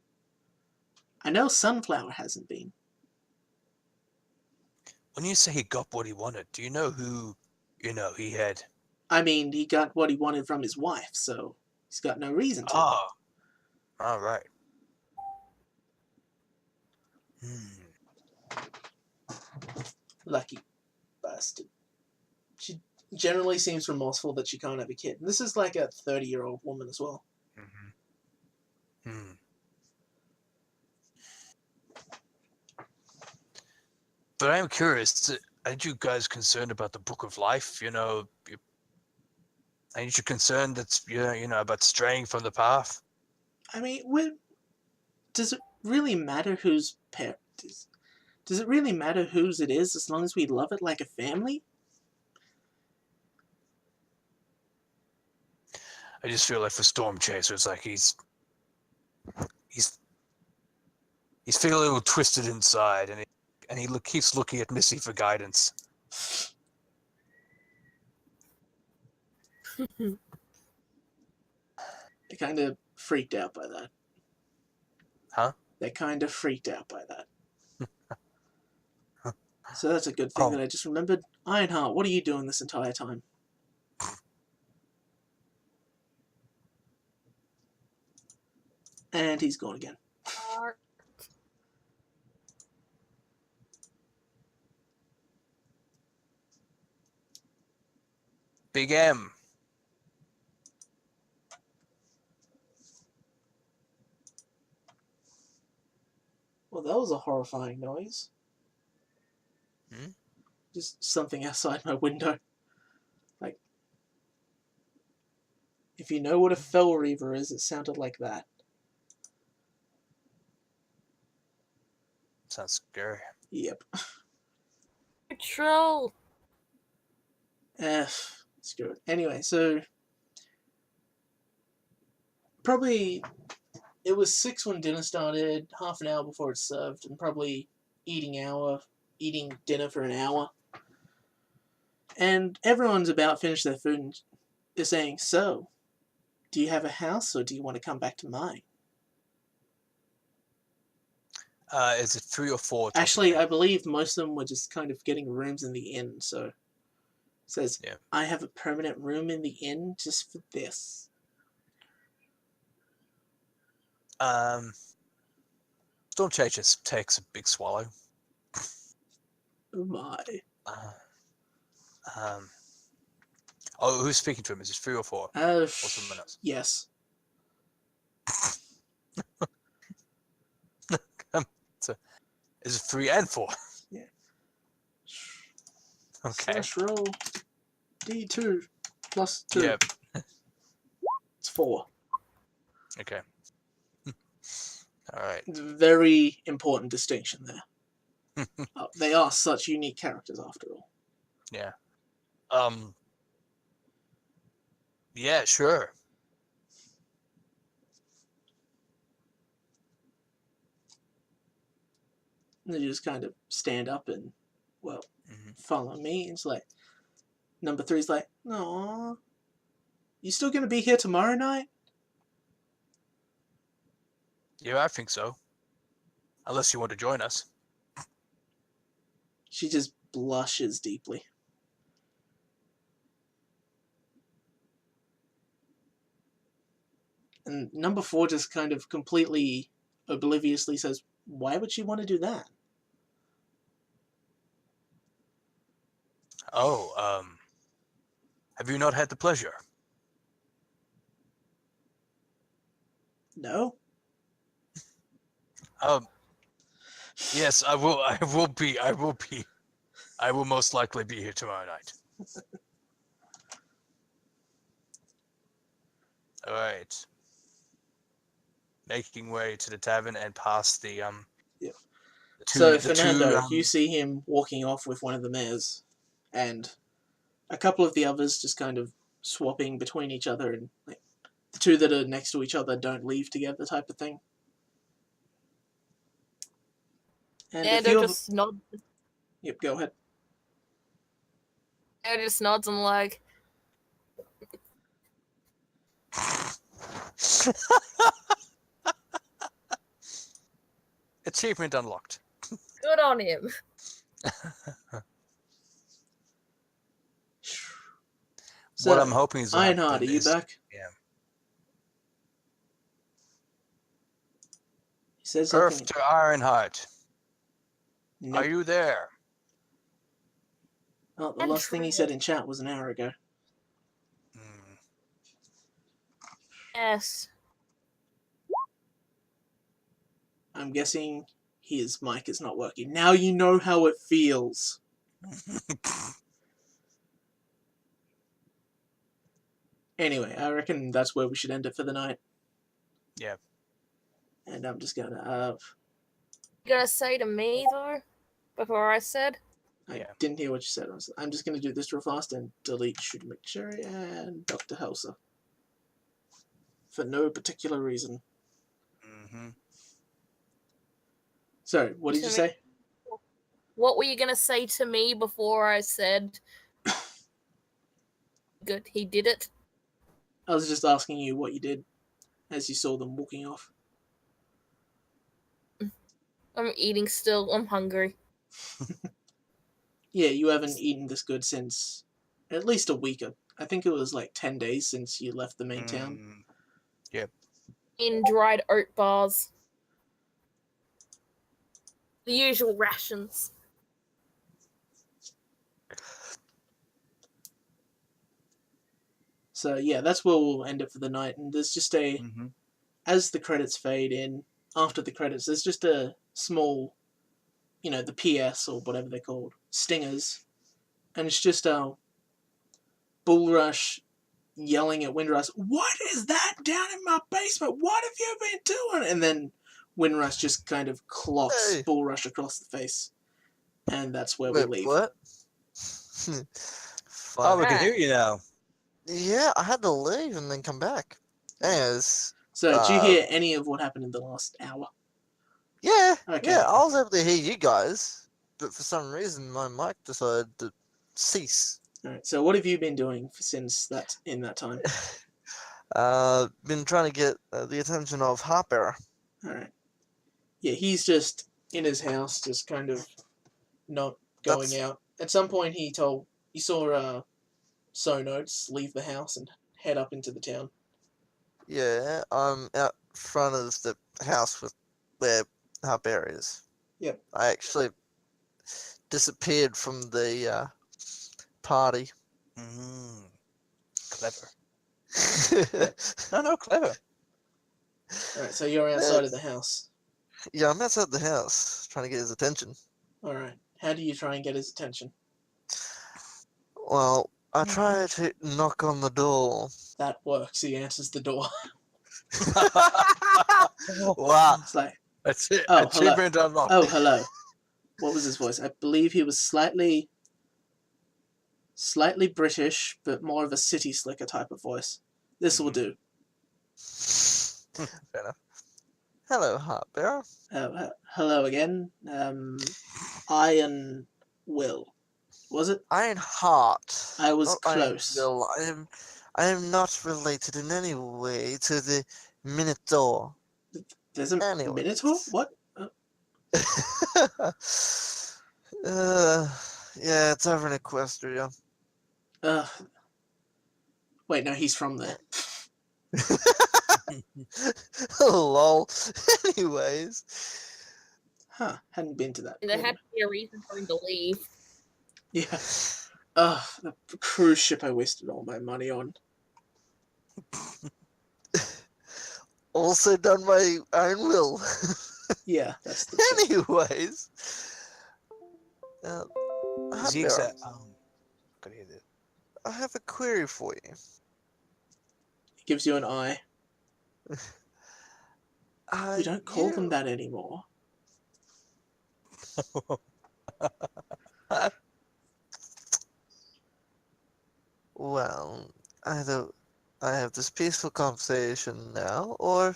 I know Sunflower hasn't been. When you say he got what he wanted, do you know who, he had? I mean, he got what he wanted from his wife, so he's got no reason to. Oh. All right. Lucky bastard. She generally seems remorseful that she can't have a kid. And this is like a 30-year-old woman as well. But I'm curious, aren't you guys concerned about the Book of Life? Aren't you concerned that, about straying from the path? I mean, does it really matter whose parent is? Does it really matter whose it is as long as we love it like a family? I just feel like for Storm Chaser, it's like he's feeling a little twisted inside, and he keeps looking at Missy for guidance. They're kind of freaked out by that. Huh? They're kind of freaked out by that. So that's a good thing that I just remembered. Ironheart, what are you doing this entire time? And he's gone again. Big M. Well, that was a horrifying noise. Just something outside my window. Like, if you know what a Fell Reaver is, it sounded like that. Sounds scary. Yep. Troll. Screw it. Anyway, so probably it was 6 when dinner started, half an hour before it's served, and probably eating dinner for an hour. And everyone's about finished their food and they're saying, so, do you have a house or do you want to come back to mine? Is it 3 or 4? Actually, I believe most of them were just kind of getting rooms in the inn, so it says, I have a permanent room in the inn just for this. Storm Chaser takes a big swallow. Oh my. Who's speaking to him? Is it 3 or 4? Or someone else? Yes. Is it 3 and 4? Yeah. Okay. / roll D2 plus 2. Yep. It's 4. Okay. All right. Very important distinction there. They are such unique characters, after all. Yeah. Yeah, sure. And they just kind of stand up and, well, follow me. It's like, number 3's like, "Aww, you still gonna be here tomorrow night?" Yeah, I think so. Unless you want to join us. She just blushes deeply. And number 4 just kind of completely obliviously says, "Why would she want to do that?" Oh, have you not had the pleasure? No? Yes, I will most likely be here tomorrow night. All right. Making way to the tavern and past the Yeah. the Fernando, two, you see him walking off with one of the mares, and a couple of the others just kind of swapping between each other, and like, the two that are next to each other don't leave together, type of thing. And if Fernando you just nods. Yep, go ahead. Fernando just nods and like, achievement unlocked. good on him. So, What I'm hoping is Ironheart, are you back? Yeah. He says something. Earth to Ironheart. Nope. Are you there? Oh, the last thing he said in chat was an hour ago. Yes. I'm guessing his mic is not working. Now you know how it feels. Anyway, I reckon that's where we should end it for the night. Yeah. And I'm just gonna You gonna say to me though? Before I said? I didn't hear what you said. I'm just gonna do this real fast and delete Shooter McCherry and Dr. Helser. For no particular reason. So, what did you say? What were you gonna say to me before I said good, he did it? I was just asking you what you did as you saw them walking off. I'm eating still. I'm hungry. Yeah, you haven't eaten this good since at least a week. I think it was like 10 days since you left the main town. Yep. In dried oat bars. The usual rations. So yeah, that's where we'll end it for the night. And there's just a, as the credits fade in, after the credits, there's just a small, you know, the PS or whatever they're called, stingers. And it's just Bullrush yelling at Windrush, "What is that down in my basement? What have you been doing?" And then Windrush just kind of clocks Bullrush across the face. And that's where we leave. What? Oh, we can hear you now. Yeah, I had to leave and then come back. Anyways. So, did you hear any of what happened in the last hour? Yeah, okay. Yeah, I was able to hear you guys, but for some reason my mic decided to cease. Alright, so what have you been doing since that time? Been trying to get the attention of Harper. Alright. Yeah, he's just in his house, just kind of not going out. At some point he saw Sonotes leave the house and head up into the town. Yeah, I'm out front of the house where Harper is. Yep. I actually disappeared from the party. Clever. No, clever. Alright, so you're outside of the house. Yeah, I'm outside the house, trying to get his attention. Alright, how do you try and get his attention? Well, I try to knock on the door. That works, he answers the door. Wow. It's like, That's it. oh, Achievement unlocked. oh, hello. what was his voice? I believe he was slightly British, but more of a city slicker type of voice. This will do. Fair enough. Hello, Heartbearer. Hello again. Iron Will. Was it? Iron Heart. I was not close. Iron Will. I am not related in any way to the Minotaur. There's a Anyways. Minotaur? What? Yeah, it's over in Equestria. Wait, no, he's from there. Lol. Anyways. Huh, hadn't been to that. There had to be a reason for him to leave. Yeah. The cruise ship I wasted all my money on. Also done by Iron Will. Yeah, that's the thing. Anyways. Zeke's Heartbearer, could hear this. I have a query for you. It gives you an eye. We don't call them that anymore. Well, either I have this peaceful conversation now, or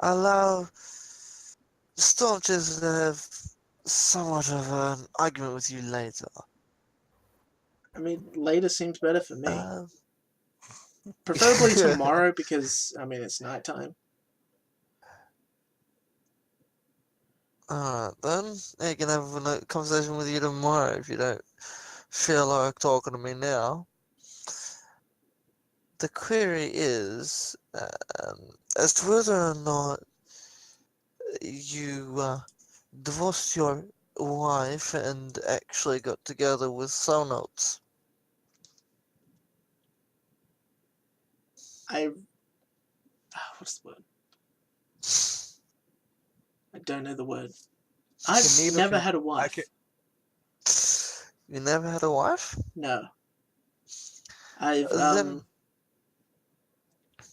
allow Staunches to have somewhat of an argument with you later. I mean, later seems better for me. Preferably tomorrow because, I mean, it's nighttime. Alright then, I can have a conversation with you tomorrow if you don't feel like talking to me now. The query is as to whether or not you divorced your wife and actually got together with Sonotes. What's the word? I don't know the word. I've never had a wife. You never had a wife? No. I've, Then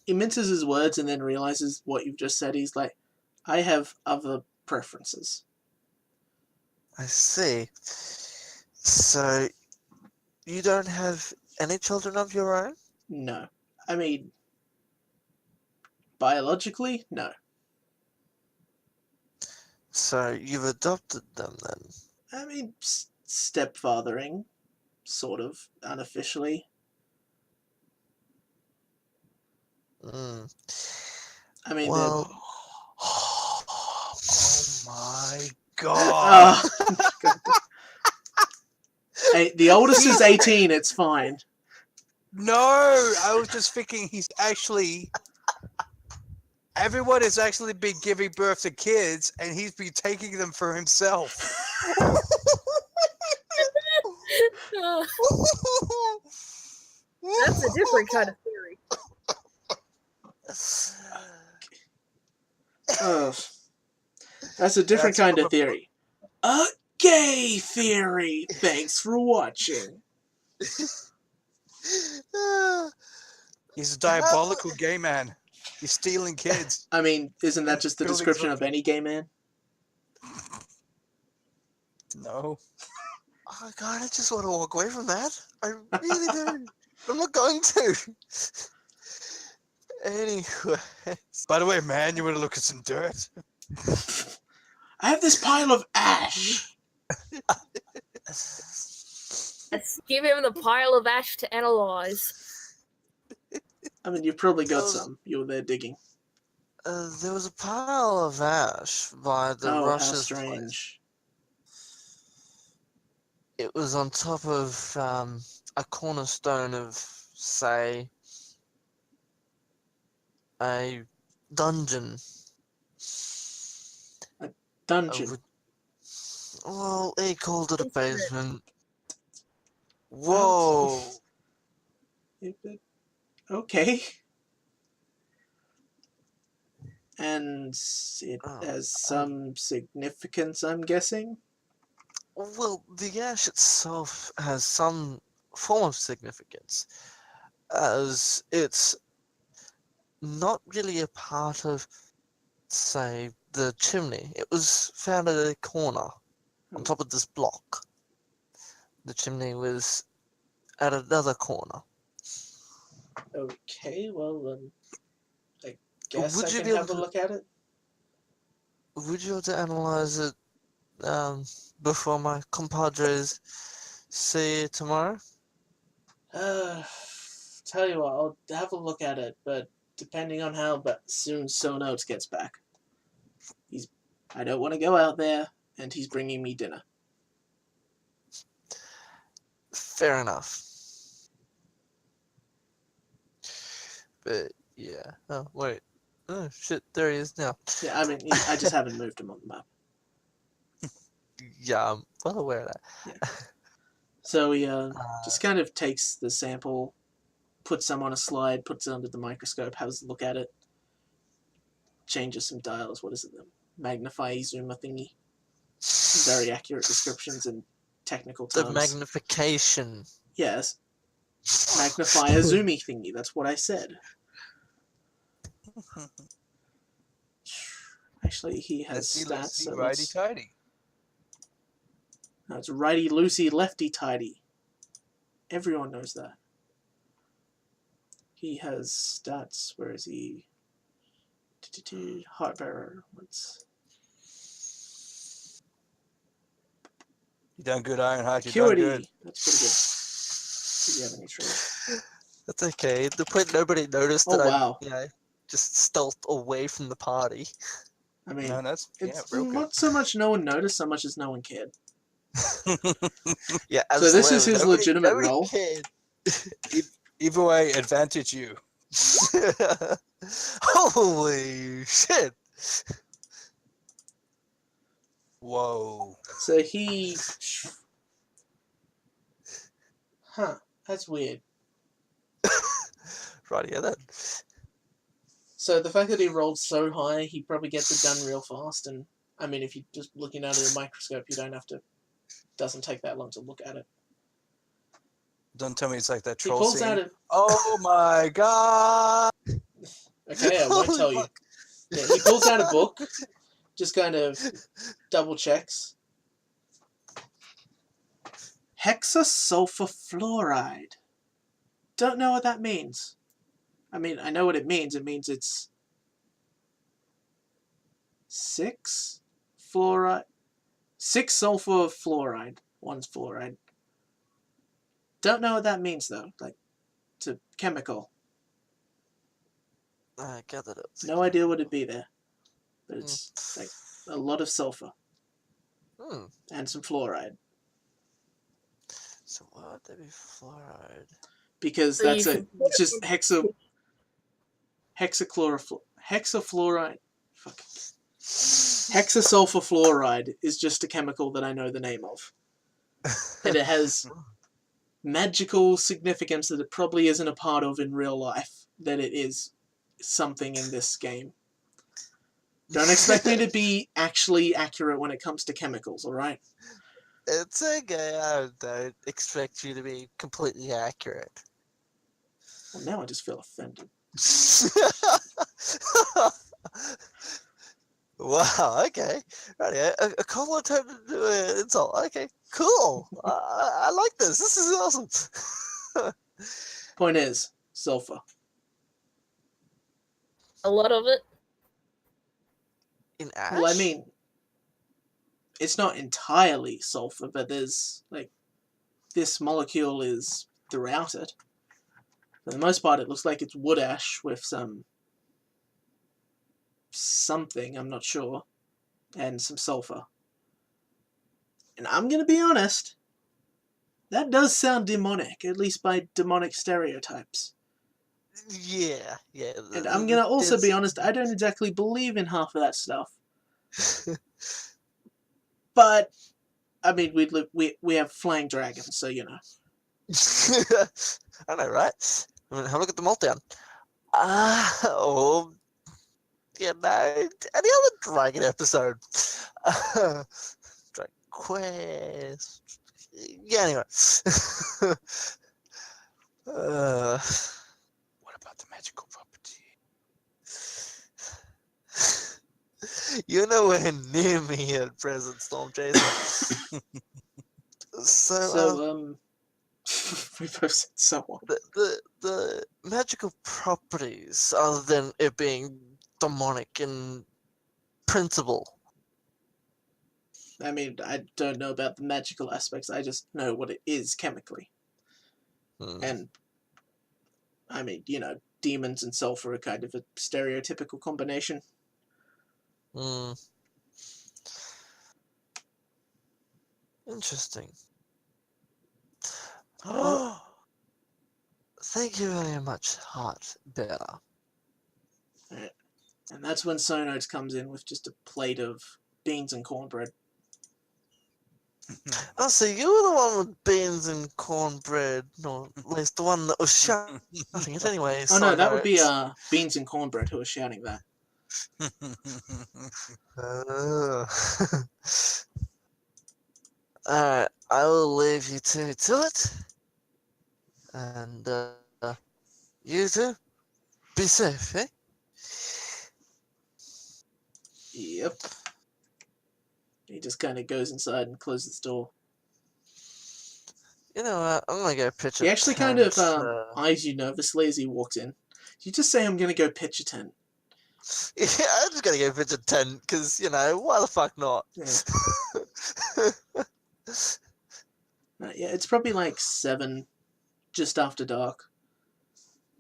he minces his words and then realizes what you've just said. He's like, I have other preferences. I see. So, you don't have any children of your own? No. I mean, biologically, no. So, you've adopted them then? I mean, stepfathering, sort of, unofficially. I mean, well, oh my god! Hey, the oldest is 18. It's fine. No, I was just thinking he's actually. Everyone has actually been giving birth to kids, and he's been taking them for himself. That's a different kind of theory. That's a different kind of theory. A gay theory. Thanks for watching. He's a diabolical gay man. He's stealing kids. I mean, isn't that just the description of any gay man? No. Oh god, I just want to walk away from that. I really do. I'm not going to. Anyway. By the way, man, you want to look at some dirt? I have this pile of ash. Let's give him the pile of ash to analyze. I mean, you've probably got some. You were there digging. There was a pile of ash by the Russia's how strange. place. It was on top of a cornerstone of, say, a dungeon. A dungeon? Well, he called it a basement. Whoa! Okay. And it has some significance, I'm guessing? Well, the ash itself has some form of significance, as it's not really a part of, say, the chimney. It was found at a corner. on top of this block. The chimney was at another corner. Okay, well then, I guess Would I you can be able have a to- look at it. Would you be able to analyze it before my compadres see it tomorrow? Tell you what, I'll have a look at it, but depending on how soon So Notes gets back. I don't want to go out there, and he's bringing me dinner. Fair enough. But yeah. Oh wait. Oh shit! There he is now. Yeah, I mean, I just haven't moved him on the map. Yeah, I'm well aware of that. Yeah. So he just kind of takes the sample, puts some on a slide, puts it under the microscope, has a look at it, changes some dials. What is it? The magnify zoomer thingy. Very accurate descriptions in technical terms. The magnification. Yes. Magnify a zoomy thingy. That's what I said. Actually, he has stats. So righty tighty. No, it's righty loosey, lefty tighty. Everyone knows that. He has stats. Where is he? Heartbearer. What's You done good, Ironheart. You done acuity? good. That's pretty good. Do you have any traits? That's okay. The point nobody noticed Oh that wow! I, just stealthed away from the party. I mean, No, that's it's real good. not so much no one noticed, so much as no one cared. Yeah. So this is his Nobody legitimate role? cared. Either way, advantage you. Holy shit! Whoa. So he... Huh, that's weird. Right, yeah, then. So the fact that he rolled so high, he probably gets it done real fast, and I mean, if you're just looking at it in a microscope, you don't have to... doesn't take that long to look at it. Don't tell me it's like that He troll pulls scene. out a... Oh my god! Okay, I won't Holy tell you. fuck. Yeah, he pulls out a book, just kind of double checks. Hexasulfur fluoride. Don't know what that means. I mean, I know what it means. It means it's 6 fluoride. 6 sulfur fluoride. 1's fluoride. Don't know what that means though. Like, it's a chemical. I gathered it. No idea what it'd be there. But it's like a lot of sulfur. Hmm. And some fluoride. So what would that be fluoride? Because So that's you it. It's just hexafluoride. Fuck. Hexasulfur fluoride is just a chemical that I know the name of. And it has magical significance that it probably isn't a part of in real life. That it is something in this game. Don't expect me to be actually accurate when it comes to chemicals, alright? It's okay. I don't expect you to be completely accurate. Well, now I just feel offended. Wow, okay. Right, a compliment turned into an insult. Okay, cool. I like this. This is awesome. Point is, sulfur. A lot of it. In ash? Well, I mean, it's not entirely sulfur, but there's, like, this molecule is throughout it. For the most part, it looks like it's wood ash with something, I'm not sure, and some sulfur. And I'm going to be honest, that does sound demonic, at least by demonic stereotypes. Yeah. And I'm going to also be honest, I don't exactly believe in half of that stuff. But, I mean, we have flying dragons, so, you know. I know, right? I mean, have a look at the meltdown. You know, any other dragon episode? Dragon Quest. Yeah, anyway. What about the magical property? You're nowhere near me at present, Storm Chaser. So, we both said someone. the magical properties, other than it being demonic in principle. I mean, I don't know about the magical aspects. I just know what it is chemically. And, I mean, demons and sulfur are kind of a stereotypical combination. Interesting. Thank you very much, Heart Bearer. Right. And that's when Sonodes comes in with just a plate of beans and cornbread. Oh, so you were the one with beans and cornbread, or at least the one that was shouting it anyway. Oh no, that would be Sonodes. beans and cornbread who are shouting that. Alright, I will leave you two to it. And you two, be safe, eh? Yep. He just kind of goes inside and closes the door. You know what? I'm gonna go pitch a He actually kind tent, of eyes you nervously as he walks in. You just say, I'm going to go pitch a tent. Yeah, I'm just gonna go pitch a tent, because, why the fuck not? Yeah. Yeah, it's probably like 7, just after dark.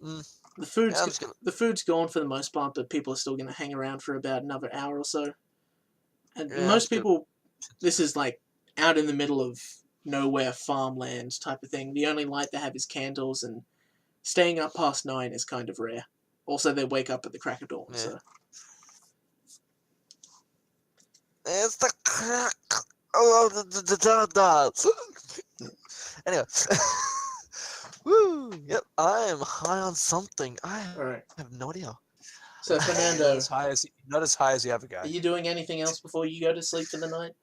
The food's gone for the most part, but people are still going to hang around for about another hour or so. And most people, this is like out in the middle of nowhere farmland type of thing. The only light they have is candles, and staying up past 9 is kind of rare. Also, they wake up at the crack of dawn, so... It's the crack of the Anyway. Woo! Yep, I am high on something. I have no idea. So, Fernando... not as high as the other guy. Are you doing anything else before you go to sleep for the night?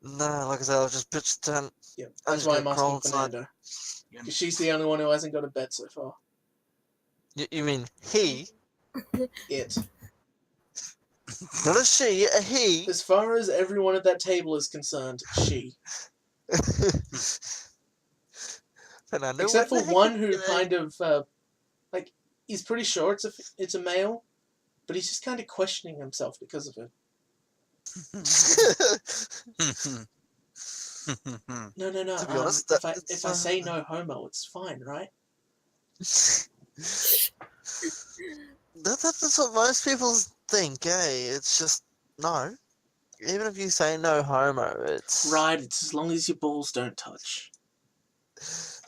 No, like I said, I'll just pitch the tent. Yep, that's why I'm asking Fernando. Because she's the only one who hasn't got a bed so far. You mean he? It. Not a she, a he. As far as everyone at that table is concerned, she. Fernando, except for one who kind of, he's pretty sure it's a male, but he's just kind of questioning himself because of it. No. To be honest, if I say no homo, it's fine, right? That's what most people think, eh? It's just no. Even if you say no homo, it's right. It's as long as your balls don't touch.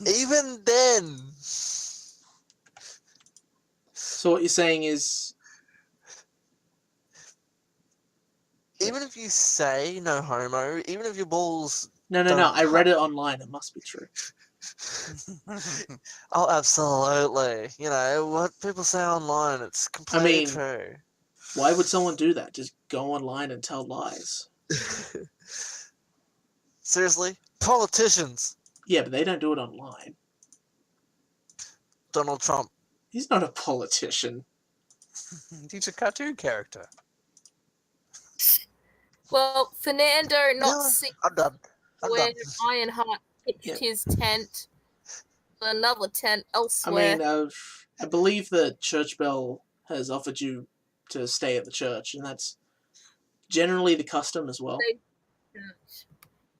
Even then. So what you're saying is, even if you say no homo, even if your balls no. I read it online. It must be true. Oh, absolutely. What people say online, it's completely true. Why would someone do that? Just go online and tell lies. Seriously? Politicians. Yeah, but they don't do it online. Donald Trump. He's not a politician. He's a cartoon character. Well, Fernando I'm done. when Ironheart pitched his tent, another tent elsewhere. I mean, I believe that Church Bell has offered you to stay at the church, and that's generally the custom as well.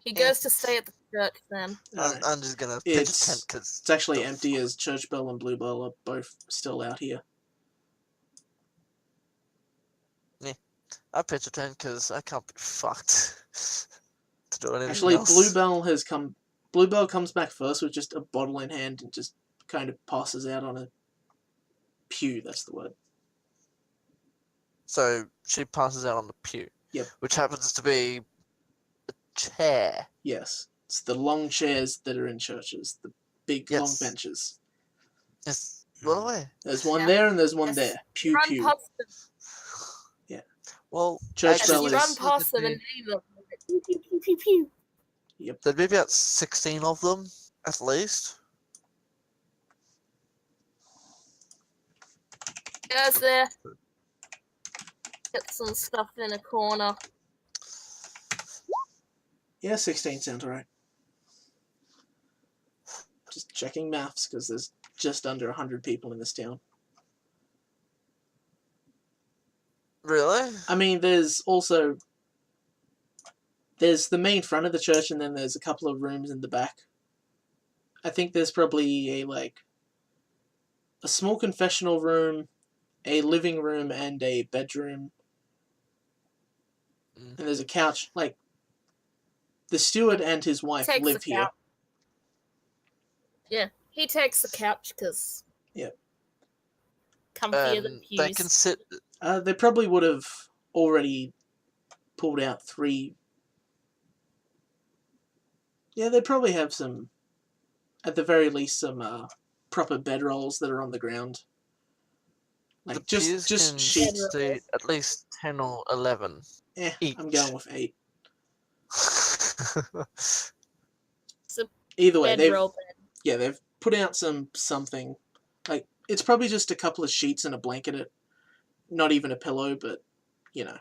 He goes to stay at the church then. I'm just gonna pitch a tent because it's actually empty, as Church Bell and Bluebell are both still out here. Yeah, I pitch a tent because I can't be fucked to do anything Actually, else. Bluebell comes back first with just a bottle in hand and just kind of passes out on a pew. That's the word. So she passes out on the pew. Yep. Which happens to be a chair. Yes. It's the long chairs that are in churches. The big long benches. Yes. Well, where? There's one there and there's one there. Pew pew. Yeah. Well, Church Bell is... run past them and name them. Pew, pew, pew, pew, pew. Yep. There'd be about 16 of them, at least. Guys there. Get some stuff in a corner. Yeah, 16 sounds alright. Just checking maths, because there's just under 100 people in this town. Really? I mean, there's the main front of the church, and then there's a couple of rooms in the back. I think there's probably a small confessional room, a living room, and a bedroom. And there's a couch. Like, the steward and his wife live here. Yeah, he takes the couch because comfier than pews. They can sit. They probably would have already pulled out 3. Yeah, they probably have some, at the very least, some proper bedrolls that are on the ground. Like The just pews can sheets. seat at least 10 or 11. Each. I'm going with 8. So Either way, bedroll bed. they've put out something. Like, it's probably just a couple of sheets and a blanket. Not even a pillow, but you know.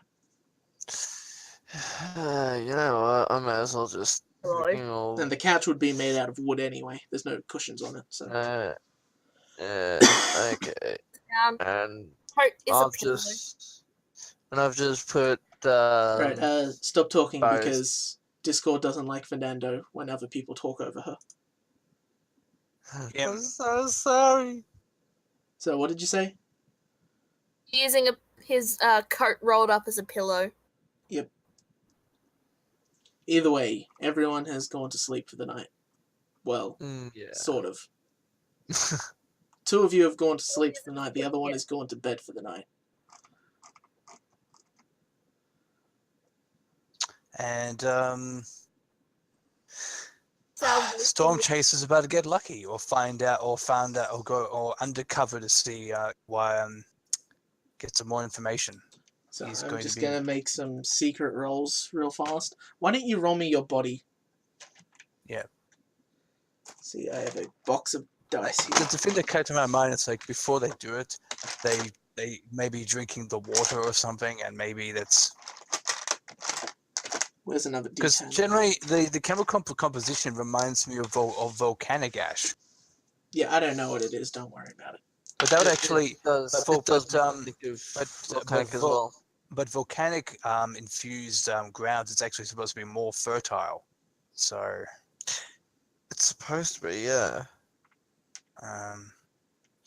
You know what? I might as well just. And the couch would be made out of wood anyway. There's no cushions on it, so. Okay. And I've just put. Right. Stop talking because Discord doesn't like Fernando when other people talk over her. I'm so sorry. So what did you say? Using his coat rolled up as a pillow. Yep. Either way, everyone has gone to sleep for the night. Well, sort of. 2 of you have gone to sleep for the night. The other one has gone to bed for the night. And Storm Chaser's about to get lucky, or found out, or go undercover to see get some more information. So I'm just going to make some secret rolls real fast. Why don't you roll me your body? Yeah. See, I have a box of dice here. The thing that came to my mind is, like, before they do it, they may be drinking the water or something, and maybe that's... Where's another D10? Because generally, the chemical composition reminds me of volcanic ash. Yeah, I don't know what it is. Don't worry about it. But that would actually... Volcanic as well. But volcanic infused grounds, it's actually supposed to be more fertile. So... It's supposed to be, yeah.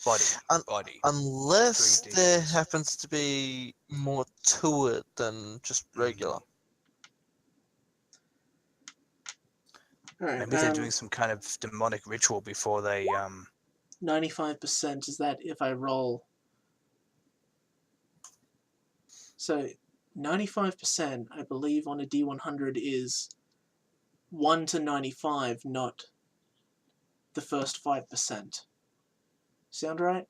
Body. Unless there happens to be more to it than just regular. Right, maybe they're doing some kind of demonic ritual before they 95% is that if I roll. So 95%, I believe, on a D100 is 1 to 95, not the first 5%. Sound right?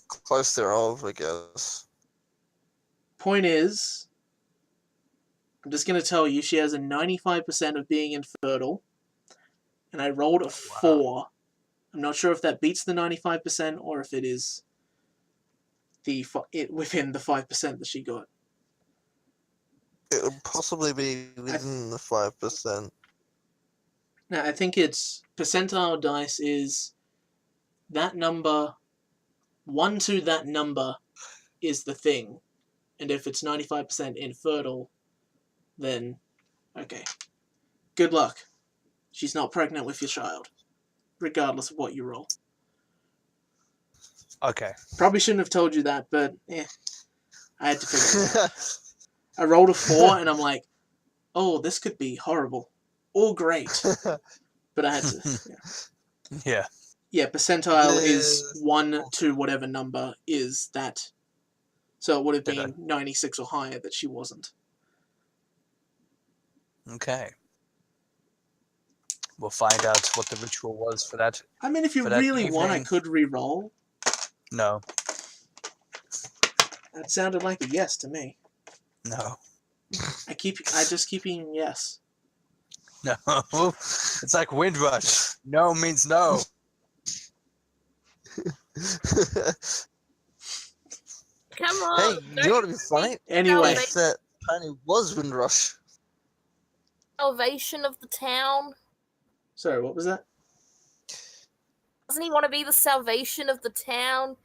Close thereof, I guess. Point is, I'm just going to tell you, she has a 95% of being infertile, and I rolled a 4. I'm not sure if that beats the 95% or if it is within the 5% that she got. It would possibly be within the 5%. Now, I think it's percentile dice is that number, 1 to that number is the thing. And if it's 95% infertile, then, okay. Good luck. She's not pregnant with your child, regardless of what you roll. Okay. Probably shouldn't have told you that, but I had to figure it out. I rolled a 4, and I'm like, oh, this could be horrible. Or great. But I had to, Yeah. Yeah, percentile is 1 to whatever number is that. So it would have been 96 or higher that she wasn't. Okay. We'll find out what the ritual was for that. I mean, if you really want, I could re-roll. No. That sounded like a yes to me. No. I just keep being yes. No. It's like Windrush. No means no. Come Hey, on. you know what would be funny? Anyway, If that Pony was Windrush. Salvation of the town. sorry, what was that? Doesn't he want to be the salvation of the town?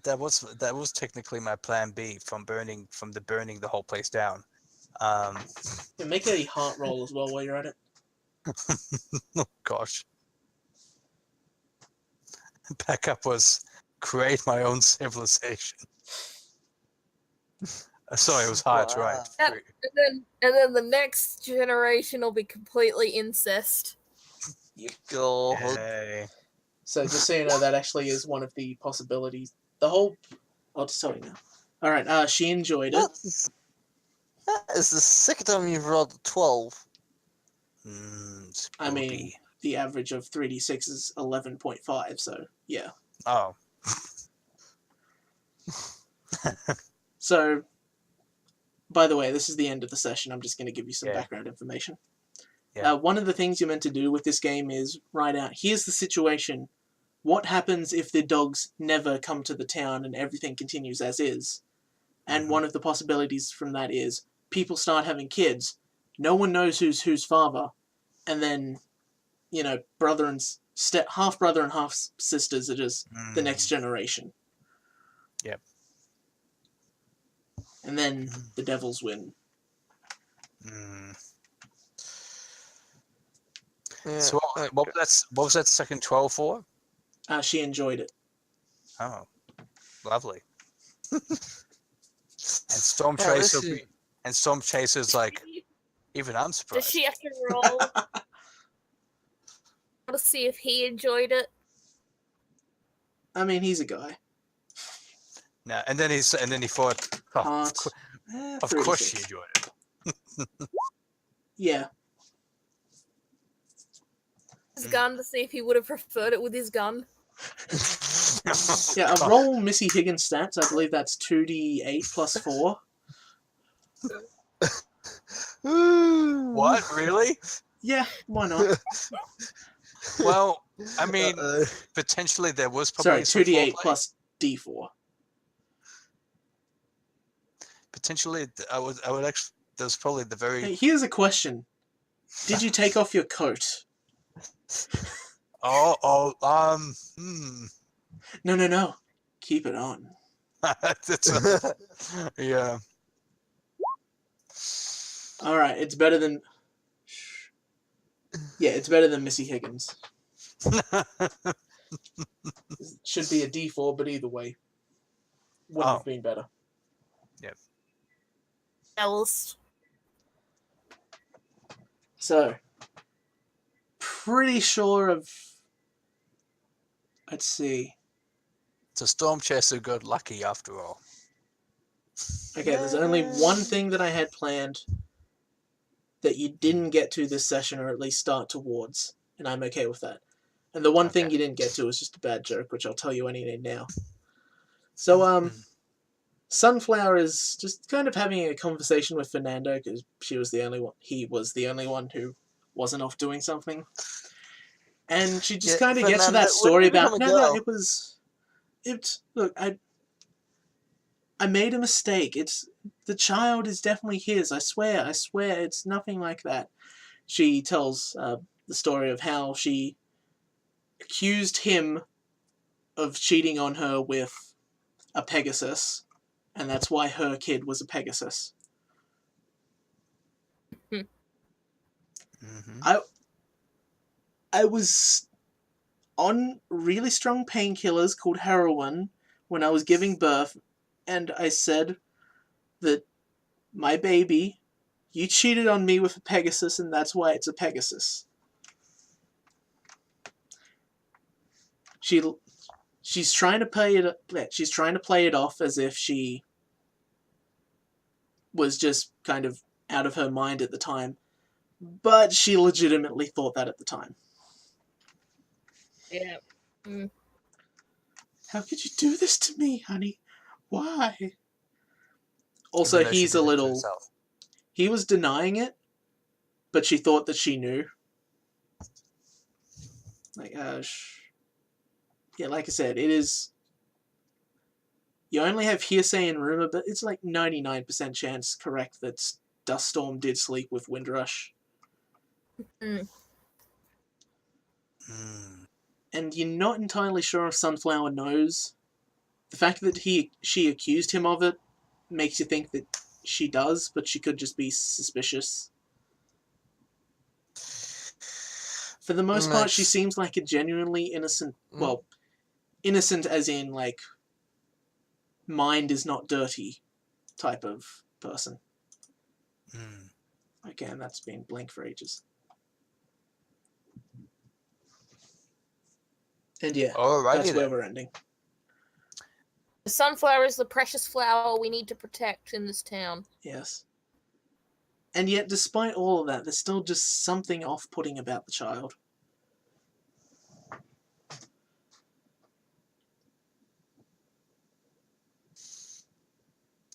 That was technically my plan B from burning the whole place down. Yeah, make a heart roll as well while you're at it. Oh gosh. Backup was create my own civilization. Sorry, it was hard, right? Wow. And then the next generation will be completely incest. God. Yay. So just so you know, that actually is one of the possibilities. The whole... I'll just tell you now. Alright, she enjoyed it. That is the second time you've rolled a 12. I mean, the average of 3d6 is 11.5, so yeah. Oh. So, by the way, this is the end of the session. I'm just going to give you some background information. Yeah. One of the things you're meant to do with this game is write out, here's the situation. What happens if the dogs never come to the town and everything continues as is? And one of the possibilities from that is people start having kids. No one knows who's father. And then, you know, half brother and half sisters are just the next generation. Yep. And then the devils win. Yeah. So what was that second 12 for? She enjoyed it. Oh, lovely. And Storm Oh, Chaser, this is- and Storm Chaser's like, even I'm Does surprised. she have to roll? To see if he enjoyed it. I mean, he's a guy. No, and then he thought, oh, Heart. of course she enjoyed it. Yeah. His gun to see if he would have preferred it with his gun. Yeah, roll Missy Higgins stats. I believe that's 2d8 plus 4. What, really? Yeah, why not? Well, I mean, potentially there was probably some 2d8 foreplay. plus d4. Potentially, I would actually. There's probably the very. Hey, here's a question. Did you take off your coat? No. Keep it on. Yeah. Alright, it's better than... Yeah, it's better than Missy Higgins. Should be a d4, but either way. Would have been better. Yep. Else. So, pretty sure of... Let's see. So Storm Chaser got lucky after all. Okay, there's only one thing that I had planned that you didn't get to this session, or at least start towards, and I'm okay with that. And the one thing you didn't get to was just a bad joke, which I'll tell you anyway now. So, Sunflower is just kind of having a conversation with Fernando, because he was the only one who wasn't off doing something. And she just kind of gets to that story about, look, I made a mistake. The child is definitely his. I swear, it's nothing like that. She tells the story of how she accused him of cheating on her with a Pegasus, and that's why her kid was a Pegasus. I was on really strong painkillers called heroin when I was giving birth, and I said that my baby, you cheated on me with a Pegasus, and that's why it's a Pegasus. She's trying to play it off as if she was just kind of out of her mind at the time, but she legitimately thought that at the time. Yeah. How could you do this to me, honey? Why? Also, he's a little... He was denying it, but she thought that she knew. Like, yeah, like I said, it is You only have hearsay and rumor, but it's like 99% chance correct that Duststorm did sleep with Windrush. Mm. And you're not entirely sure if Sunflower knows. The fact that she accused him of it makes you think that she does, but she could just be suspicious. For the most part, she seems like a genuinely innocent... Well, innocent as in, like, mind is not dirty type of person. Again, that's been blank for ages. And yeah, that's where we're ending. The sunflower is the precious flower we need to protect in this town. Yes. And yet, despite all of that, there's still just something off-putting about the child.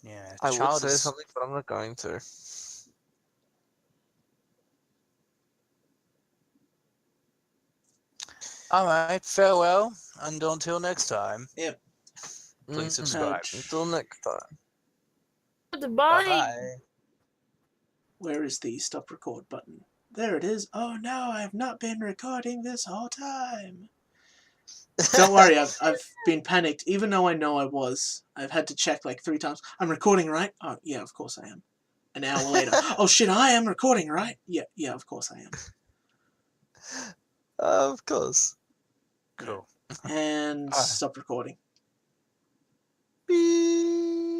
Yeah, I would say something, but I'm not going to. All right, farewell, and until next time. Yep. Please subscribe. Until next time. Goodbye. Bye. Where is the stop record button? There it is. Oh no, I have not been recording this whole time. Don't worry, I've been panicked, even though I know I was. I've had to check like 3 times. I'm recording, right? Oh, yeah, of course I am. An hour later. Oh shit, I am recording, right? Yeah, of course I am. Of course. Cool. And stop recording. Beep.